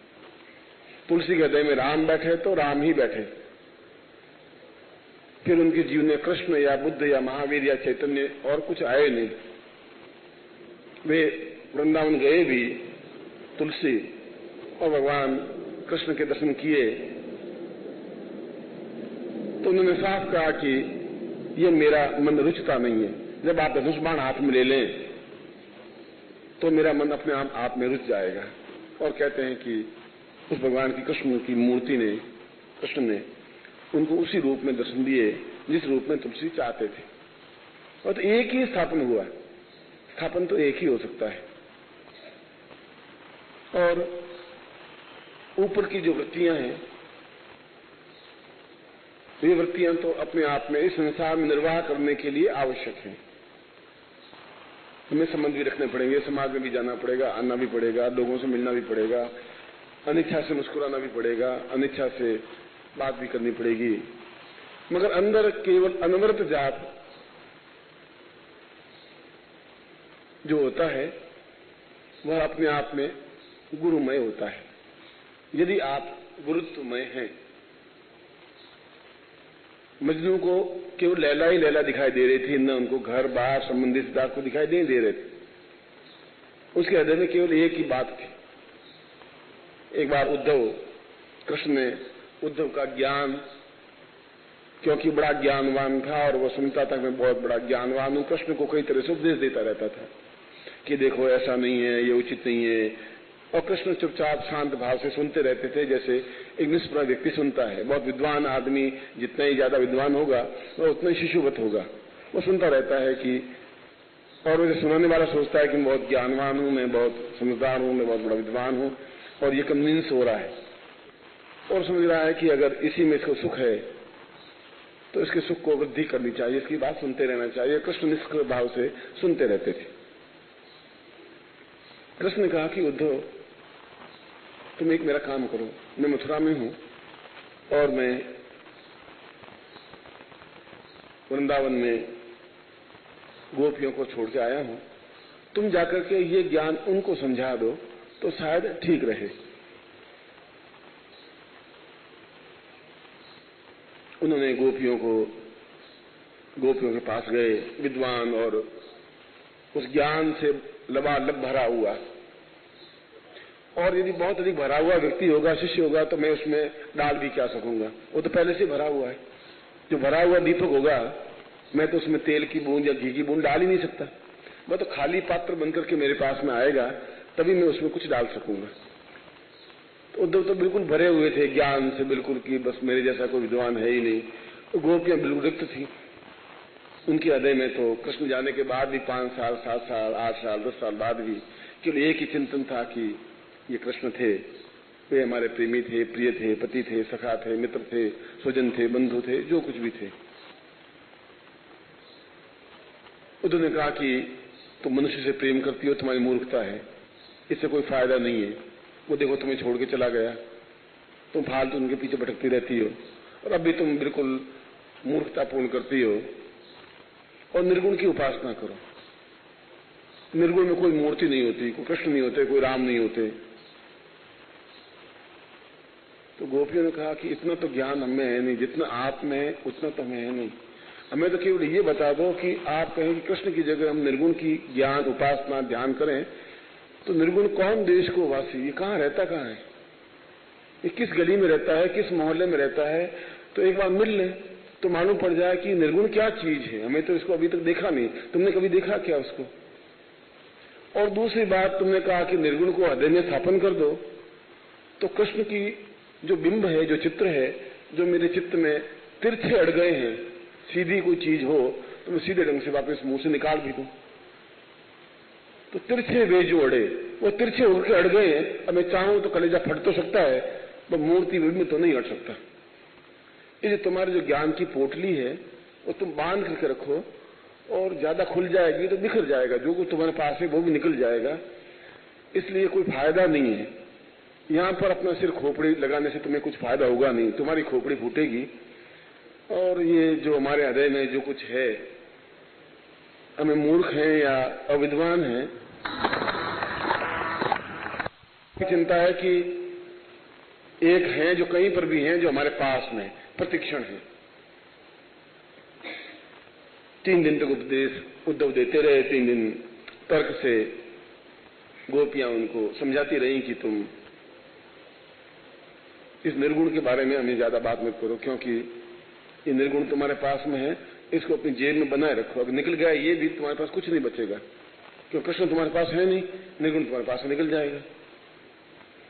तुलसी के हृदय में राम बैठे तो राम ही बैठे, फिर उनके जीवन में कृष्ण या बुद्ध या महावीर या चैतन्य और कुछ आए नहीं। वे वृंदावन गए भी तुलसी और भगवान कृष्ण के दर्शन किए तो उन्होंने साफ कहा कि ये मेरा मन रुचता नहीं है। जब आप धनुष बाण हाथ में ले लें तो मेरा मन अपने आप में रुच जाएगा। और कहते हैं कि उस भगवान की कृष्ण की मूर्ति ने, कृष्ण ने उनको उसी रूप में दर्शन दिए जिस रूप में तुलसी चाहते थे। और तो एक ही स्थापन हुआ, स्थापन तो एक ही हो सकता है। और ऊपर की जो वृत्तियां हैं, ये वृत्तियां तो अपने आप में इस संसार में निर्वाह करने के लिए आवश्यक हैं। हमें संबंध भी रखने पड़ेंगे, समाज में भी जाना पड़ेगा, आना भी पड़ेगा, लोगों से मिलना भी पड़ेगा, अनिच्छा से मुस्कुराना भी पड़ेगा, अनिच्छा से बात भी करनी पड़ेगी। मगर अंदर केवल अनवरत जाप जो होता है वह अपने आप में गुरुमय होता है। यदि आप गुरुत्वमय हैं, मजनू को केवल लैला ही लैला दिखाई दे रही थी, न उनको घर बार संबंधी रिश्तेदार को दिखाई नहीं दे रहे थे। उसके हृदय में केवल एक ही बात थी। एक बार कृष्ण ने उद्धव का ज्ञान, क्योंकि बड़ा ज्ञानवान था और वह सुनता था मैं बहुत बड़ा ज्ञानवान हूं, कृष्ण को कई तरह से उपदेश देता रहता था कि देखो ऐसा नहीं है, ये उचित नहीं है। और कृष्ण चुपचाप शांत भाव से सुनते रहते थे, जैसे एक निष्पन्न व्यक्ति सुनता है। बहुत विद्वान आदमी जितना ही ज्यादा विद्वान होगा वह उतना ही शिशुवत होगा, वो सुनता रहता है कि, और उसे सुनाने वाला सोचता है कि मैं बहुत ज्ञानवान हूं, मैं बहुत समझदार हूं, मैं बहुत बड़ा विद्वान हूं, और ये कन्विंस हो रहा है और समझ रहा है कि अगर इसी में इसको सुख है तो इसके सुख को वृद्धि करनी चाहिए, इसकी बात सुनते रहना चाहिए। कृष्ण निष्क्रिय भाव से सुनते रहते थे। कृष्ण ने कहा कि उद्धव, तुम एक मेरा काम करो, मैं मथुरा में हूं और मैं वृंदावन में गोपियों को छोड़ के आया हूं, तुम जाकर के ये ज्ञान उनको समझा दो तो शायद ठीक रहे। उन्होंने गोपियों के पास गए, विद्वान और उस ज्ञान से लबालब भरा हुआ, और यदि बहुत अधिक भरा हुआ व्यक्ति होगा, शिष्य होगा, तो मैं उसमें डाल भी क्या सकूंगा, वो तो पहले से भरा हुआ है। जो भरा हुआ दीपक होगा, मैं तो उसमें तेल की बूंद या घी की बूंद डाल ही नहीं सकता। मैं तो खाली पात्र बनकर के मेरे पास में आएगा, तभी मैं उसमें कुछ डाल सकूंगा। तो उद्धव तो बिल्कुल भरे हुए थे ज्ञान से, बिल्कुल कि बस मेरे जैसा कोई विद्वान है ही नहीं। तो गोपियां बिल्कुल रिक्त थी उनके हृदय में। तो कृष्ण जाने के बाद भी 5 साल, 7 साल, 8 साल, 10 साल बाद भी केवल एक ही चिंतन था कि ये कृष्ण थे, वे हमारे प्रेमी थे, प्रिय थे, पति थे, सखा थे, मित्र थे, स्वजन थे, बंधु थे, जो कुछ भी थे। उद्धव ने कहा कि तुम मनुष्य से प्रेम करती हो, तुम्हारी मूर्खता है, इससे कोई फायदा नहीं है। वो देखो तुम्हें छोड़ के चला गया, तुम फालतू उनके पीछे भटकती रहती हो, और अब भी तुम बिल्कुल मूर्खतापूर्ण करती हो। और निर्गुण की उपासना करो। निर्गुण में कोई मूर्ति नहीं होती, कोई कृष्ण नहीं होते, कोई राम नहीं होते। तो गोपियों ने कहा कि इतना तो ज्ञान हमें है नहीं, जितना आप में है उतना तो हमें है नहीं। हमें तो केवल ये बता दो कि आप कहें कि कृष्ण की जगह हम निर्गुण की ज्ञान, उपासना, ध्यान करें, तो निर्गुण कौन देश को वासी, ये कहाँ रहता, कहाँ है, ये किस गली में रहता है, किस मोहल्ले में रहता है, तो एक बार मिल ले तो मालूम पड़ जाए कि निर्गुण क्या चीज है। हमें तो इसको अभी तक देखा नहीं, तुमने कभी देखा क्या उसको? और दूसरी बात, तुमने कहा कि निर्गुण को हृदय में स्थापन कर दो, तो कृष्ण की जो बिंब है, जो चित्र है, जो मेरे चित्त में तिरछे अड़ गए हैं, सीधी कोई चीज हो तो मैं सीधे ढंग से वापस मुंह से निकाल भी दूं। तो तिरछे वे जो अड़े, वो तिरछे होकर अड़ गए हैं। अब मैं चाहूं तो कलेजा फट तो सकता है, तो मूर्ति में तो नहीं अड़ सकता। ये तुम्हारी जो ज्ञान की पोटली है, वो तुम बांध करके रखो, और ज्यादा खुल जाएगी तो बिखर जाएगा, जो कुछ तुम्हारे पास है वो भी निकल जाएगा। इसलिए कोई फायदा नहीं है यहां पर अपना सिर खोपड़ी लगाने से, तुम्हें कुछ फायदा होगा नहीं, तुम्हारी खोपड़ी फूटेगी। और ये जो हमारे हृदय में जो कुछ है, हमें मूर्ख हैं या अविद्वान हैं, चिंता है कि एक हैं जो कहीं पर भी हैं, जो हमारे पास में प्रतिक्षण है। 3 दिन तक उपदेश उद्धव देते रहे, 3 दिन तर्क से गोपियां उनको समझाती रही कि तुम इस निर्गुण के बारे में हमें ज्यादा बात मत करो, क्योंकि ये निर्गुण तुम्हारे पास में है, इसको अपनी जेब में बनाए रखो। अगर निकल गया ये भी, तुम्हारे पास कुछ नहीं बचेगा, क्योंकि कृष्ण तुम्हारे पास है नहीं, निर्गुण तुम्हारे पास से निकल जाएगा।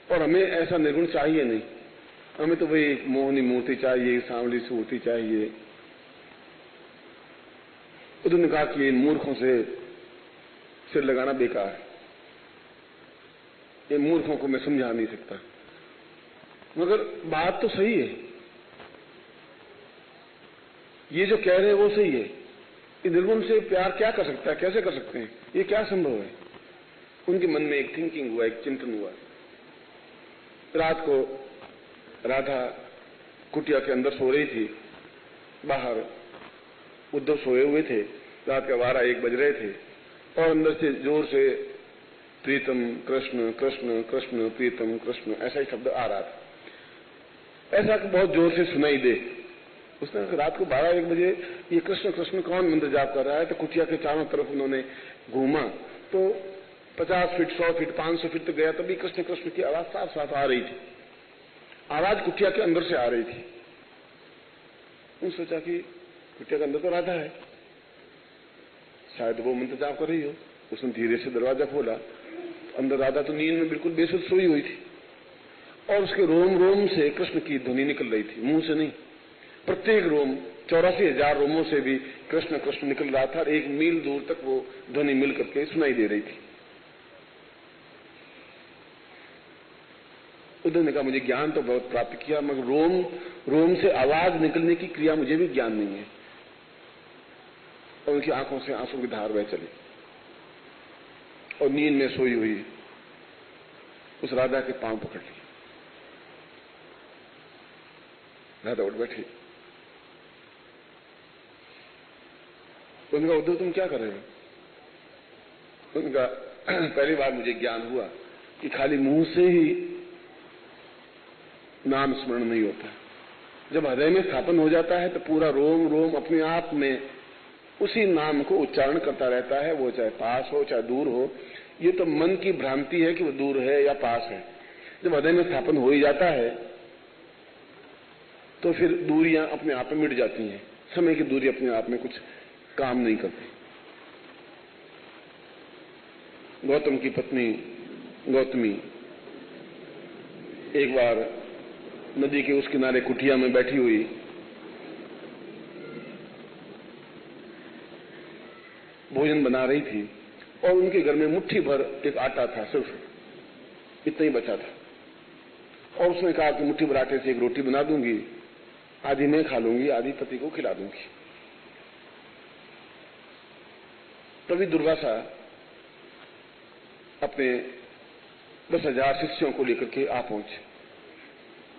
और हमें ऐसा निर्गुण चाहिए नहीं, हमें तो वही मोहनी मूर्ति चाहिए, सांवली सूर्ति चाहिए। उन्होंने कहा कि इन मूर्खों से सिर लगाना बेकार है, इन मूर्खों को मैं समझा नहीं सकता। मगर बात तो सही है, ये जो कह रहे हैं वो सही है। ये निर्गुण से प्यार क्या कर सकता है, कैसे कर सकते हैं, ये क्या संभव है? उनके मन में एक थिंकिंग हुआ, एक चिंतन हुआ। रात को राधा कुटिया के अंदर सो रही थी, बाहर उद्धव सोए हुए थे। रात के 12-1 बज रहे थे, और अंदर से जोर से प्रीतम कृष्ण कृष्ण कृष्ण प्रीतम कृष्ण, ऐसा ही शब्द आ रहा था। ऐसा बहुत जोर से सुनाई दे। उसने रात को 12-1 बजे ये कृष्ण कृष्ण कौन मंत्र जाप कर रहा है? तो कुटिया के चारों तरफ उन्होंने घूमा, तो 50 फीट, 100 फीट, 500 फीट तक गया, तभी कृष्ण कृष्ण की आवाज साफ साफ आ रही थी। आवाज कुटिया के अंदर से आ रही थी। उन्होंने सोचा कि कुटिया के अंदर तो राधा है, शायद वो मंत्र जाप कर रही हो। उसने धीरे से दरवाजा खोला, अंदर राधा तो नींद में बिल्कुल बेसुध सोई हुई थी, और उसके रोम रोम से कृष्ण की ध्वनि निकल रही थी, मुंह से नहीं। प्रत्येक रोम, 84,000 रोमों से भी कृष्ण कृष्ण निकल रहा था, और 1 मील दूर तक वो ध्वनि मिल करके सुनाई दे रही थी। उद्धव ने कहा मुझे ज्ञान तो बहुत प्राप्त किया, मगर रोम रोम से आवाज निकलने की क्रिया मुझे भी ज्ञान नहीं है। और उनकी आंखों से आंसू की धार बह चली, और नींद में सोई हुई उस राधा के पांव पकड़ लिए। राधा उठ बैठी। उनका उद्धव तुम क्या कर रहे हो? उनका पहली बार मुझे ज्ञान हुआ कि खाली मुंह से ही नाम स्मरण नहीं होता। जब हृदय में स्थापन हो जाता है तो पूरा रोम रोम अपने आप में उसी नाम को उच्चारण करता रहता है, वो चाहे पास हो चाहे दूर हो। ये तो मन की भ्रांति है कि वो दूर है या पास है। जब हृदय में स्थापन हो ही जाता है तो फिर दूरियां अपने आप में मिट जाती हैं। समय की दूरी अपने आप में कुछ काम नहीं करती। गौतम की पत्नी गौतमी एक बार नदी के उस किनारे कुटिया में बैठी हुई भोजन बना रही थी और उनके घर में मुट्ठी भर एक आटा था, सिर्फ इतना ही बचा था। और उसने कहा कि मुट्ठी भर आटे से एक रोटी बना दूंगी, आधी मैं खा लूंगी, आधी पति को खिला दूंगी। तभी दुर्वासा अपने 10,000 शिष्यों को लेकर के आ पहुंचे।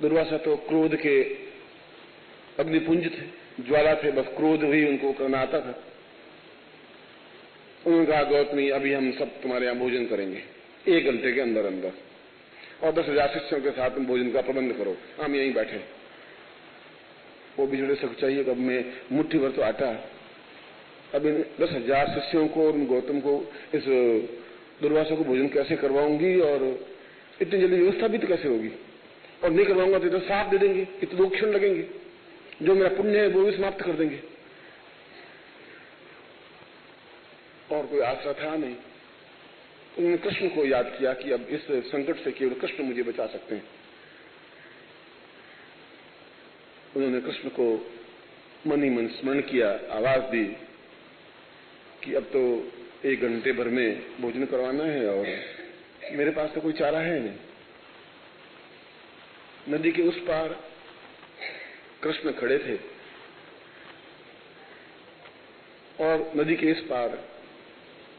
दुर्वासा तो क्रोध के अग्निपुंज थे, ज्वाला थे, बस क्रोध ही उनको करना आता था। उन्होंने कहा गौतमी अभी हम सब तुम्हारे यहां भोजन करेंगे 1 घंटे के अंदर अंदर, और 10,000 शिष्यों के साथ तुम भोजन का प्रबंध करो, हम यहीं बैठे। वो भी जुड़े सब चाहिए। अब मैं मुट्ठी भर तो आटा, अब इन 10,000 शिष्यों को और गौतम को, इस दुर्वासा को भोजन कैसे करवाऊंगी और इतनी जल्दी व्यवस्था भी तो कैसे होगी? और नहीं करवाऊंगा तो साफ दे देंगे, इतने 2 क्षण लगेंगे, जो मेरा पुण्य है वो भी समाप्त कर देंगे। और कोई आशा था नहीं। उन्होंने कृष्ण को याद किया कि अब इस संकट से केवल कृष्ण मुझे बचा सकते हैं। उन्होंने कृष्ण को मन ही मन स्मरण किया, आवाज दी कि अब तो 1 घंटे भर में भोजन करवाना है और मेरे पास तो कोई चारा है नहीं। नदी के उस पार कृष्ण खड़े थे और नदी के इस पार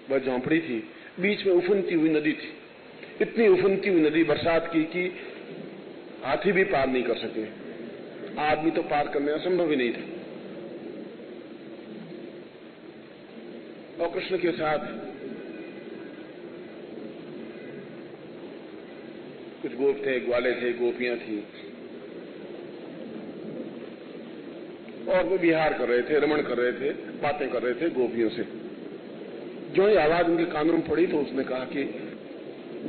वह झोंपड़ी थी। बीच में उफनती हुई नदी थी, इतनी उफनती हुई नदी बरसात की कि हाथी भी पार नहीं कर सके, आदमी तो पार करने असंभव ही नहीं था। और कृष्ण के साथ कुछ गोप थे, ग्वाले थे, गोपियां थी, और वो विहार कर रहे थे, रमण कर रहे थे, बातें कर रहे थे गोपियों से। जो ही आवाज उनके कानों में पड़ी तो उसने कहा कि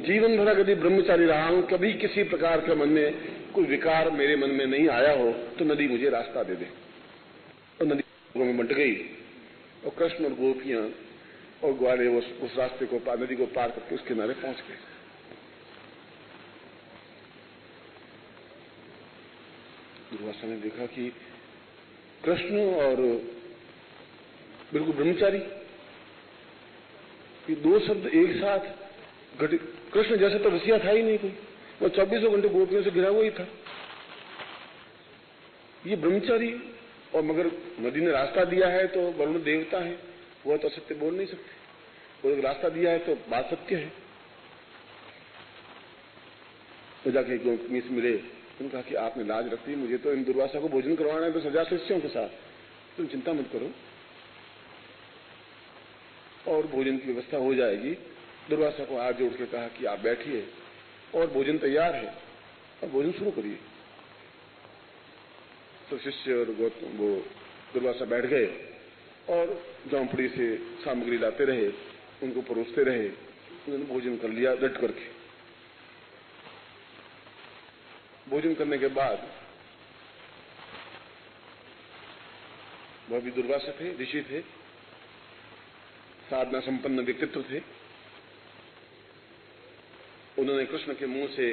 जीवन भर यदि ब्रह्मचारी रहा हूं, कभी किसी प्रकार के मन में कोई विकार मेरे मन में नहीं आया हो तो नदी मुझे रास्ता दे दे। और नदी में बंट गई और कृष्ण और गोपियां और ग्वाले उस रास्ते को नदी को पार करके उस किनारे पहुंच गए। दुर्वासा ने देखा कि कृष्ण और बिल्कुल ब्रह्मचारी, ये 2 शब्द एक साथ घटित। कृष्ण जैसे तो रसिया था ही नहीं कोई, वो 24 घंटे गोपियों से घिरा हुआ ही था। ये ब्रह्मचारी, और मगर नदी ने रास्ता दिया है तो वरुण देवता है, वो तो सत्य बोल नहीं सकते। वो रास्ता दिया है तो बात सत्य है। तो जाके गोपी से मिले, उन्होंने कहा कि आपने लाज रख दी, मुझे तो इन दुर्वासा को भोजन करवाना है 10,000 शिष्यों के साथ, तुम चिंता मत करो और भोजन की व्यवस्था हो जाएगी। दुर्वासा को हाथ जोड़ के कहा कि आप बैठिए और भोजन तैयार है और भोजन शुरू करिए। तो शिष्य और गौतम वो दुर्वासा बैठ गए और झोंपड़ी से सामग्री लाते रहे, उनको परोसते रहे। उन्होंने भोजन कर लिया डट करके। भोजन करने के बाद वह भी दुर्वासा थे, ऋषि थे, साधना संपन्न व्यक्तित्व थे। उन्होंने कृष्ण के मुंह से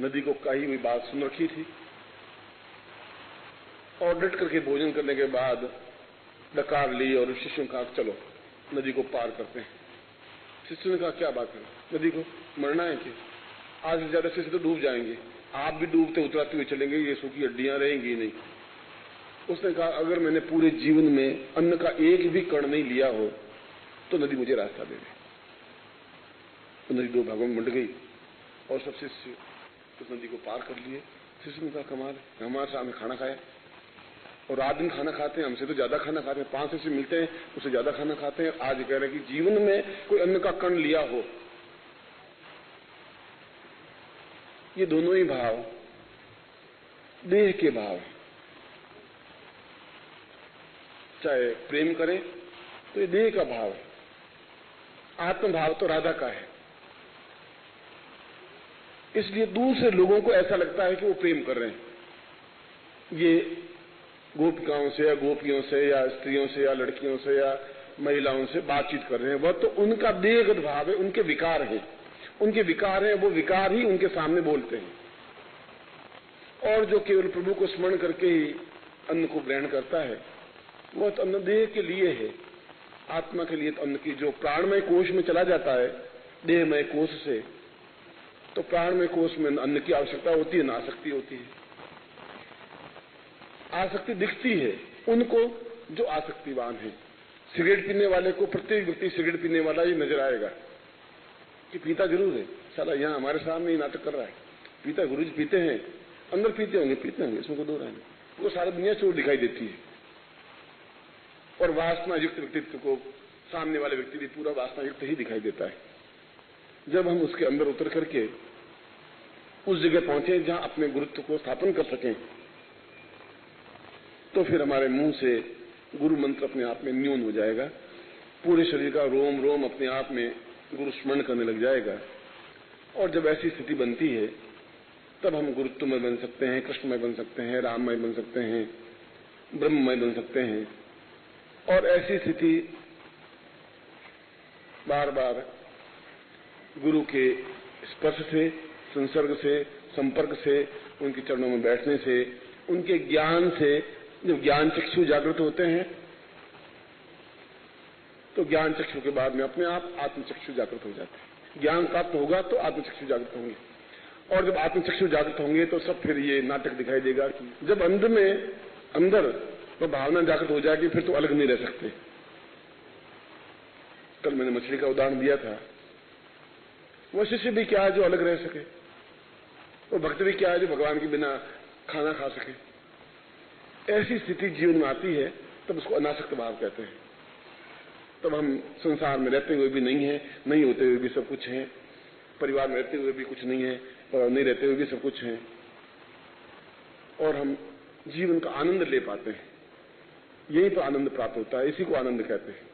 नदी को कही हुई बात सुन रखी थी और डट करके भोजन करने के बाद डकार ली और शिष्यों का चलो नदी को पार करते हैं। शिष्यों ने कहा क्या बात है, नदी को मरना है कि आज से ज्यादा शिष्य तो डूब जाएंगे, आप भी डूबते उतराते हुए चलेंगे, ये सूखी हड्डियां रहेंगी नहीं। उसने कहा अगर मैंने पूरे जीवन में अन्न का एक भी कण नहीं लिया हो तो नदी मुझे रास्ता दे दे। तो नदी 2 भागों में बंट गई और सब शिष्य उस नदी को पार कर लिए शिष्य ने कहा कमाल, हमारे सामने खाना खाया और रात दिन खाना खाते हैं, हमसे तो ज्यादा खाना खाते हैं, 5 शिष्य मिलते हैं उससे ज्यादा खाना खाते हैं। आज कह रहे हैं कि जीवन में कोई अन्न का कण लिया हो। ये दोनों ही भाव देह के भाव, चाहे प्रेम करें तो ये देह का भाव है, आत्म भाव तो राधा का है। इसलिए दूसरे लोगों को ऐसा लगता है कि वो प्रेम कर रहे हैं, ये गोपिकाओं से या गोपियों से या स्त्रियों से या लड़कियों से या महिलाओं से बातचीत कर रहे हैं, वह तो उनका देहगत भाव है, उनके विकार हैं, उनके विकार हैं, वो विकार ही उनके सामने बोलते हैं। और जो केवल प्रभु को स्मरण करके ही अन्न को ग्रहण करता है, वह तो अन्न देह के लिए है, आत्मा के लिए तो अन्न की जो प्राणमय कोश में चला जाता है देहमय कोश से, तो प्राणमय कोश में अन्न की आवश्यकता होती है, ना आसक्ति होती है। आसक्ति दिखती है उनको जो आसक्तिवान है। सिगरेट पीने वाले को प्रत्येक व्यक्ति सिगरेट पीने वाला ही नजर आएगा कि पीता जरूर है, साला यहाँ हमारे सामने ही नाटक कर रहा है, पीता गुरु जी पीते हैं, अंदर पीते होंगे, इसमें कोई दो राय नहीं, वो सारी दुनिया चोर दिखाई देती है। और वासना युक्त व्यक्तित्व को सामने वाले व्यक्ति भी पूरा वासना युक्त ही दिखाई देता है। जब हम उसके अंदर उतर करके उस जगह पहुंचे जहां अपने गुरुत्व को स्थापन कर सकें, तो फिर हमारे मुंह से गुरु मंत्र अपने आप में न्यून हो जाएगा, पूरे शरीर का रोम रोम अपने आप में गुरु स्मरण करने लग जाएगा। और जब ऐसी स्थिति बनती है तब हम गुरुत्वमय बन सकते हैं, कृष्णमय बन सकते हैं, राममय बन सकते हैं, ब्रह्ममय बन सकते हैं। और ऐसी स्थिति बार बार गुरु के स्पर्श से, संसर्ग से, संपर्क से, उनके चरणों में बैठने से, उनके ज्ञान से, जब ज्ञान चक्षु जागृत होते हैं तो ज्ञान चक्षु के बाद में अपने आप आत्मचक्षु जागृत हो जाते हैं। ज्ञान प्राप्त होगा तो आत्मचक्षु जागृत होंगे, और जब आत्मचक्षु जागृत होंगे तो सब फिर ये नाटक दिखाई देगा कि जब अंदर तो भावना जागृत हो जाएगी, फिर तो अलग नहीं रह सकते। कल मैंने मछली का उदाहरण दिया था, वह शिष्य भी क्या है जो अलग रह सके, वो भक्त भी क्या है जो भगवान के बिना खाना खा सके। ऐसी स्थिति जीवन में आती है तब उसको अनासक्त भाव कहते हैं। तब हम संसार में रहते हुए भी नहीं है, नहीं होते हुए भी सब कुछ है, परिवार में रहते हुए भी कुछ नहीं है और नहीं रहते हुए भी सब कुछ है, और हम जीवन का आनंद ले पाते हैं। यही तो आनंद प्राप्त होता है, इसी को आनंद कहते हैं।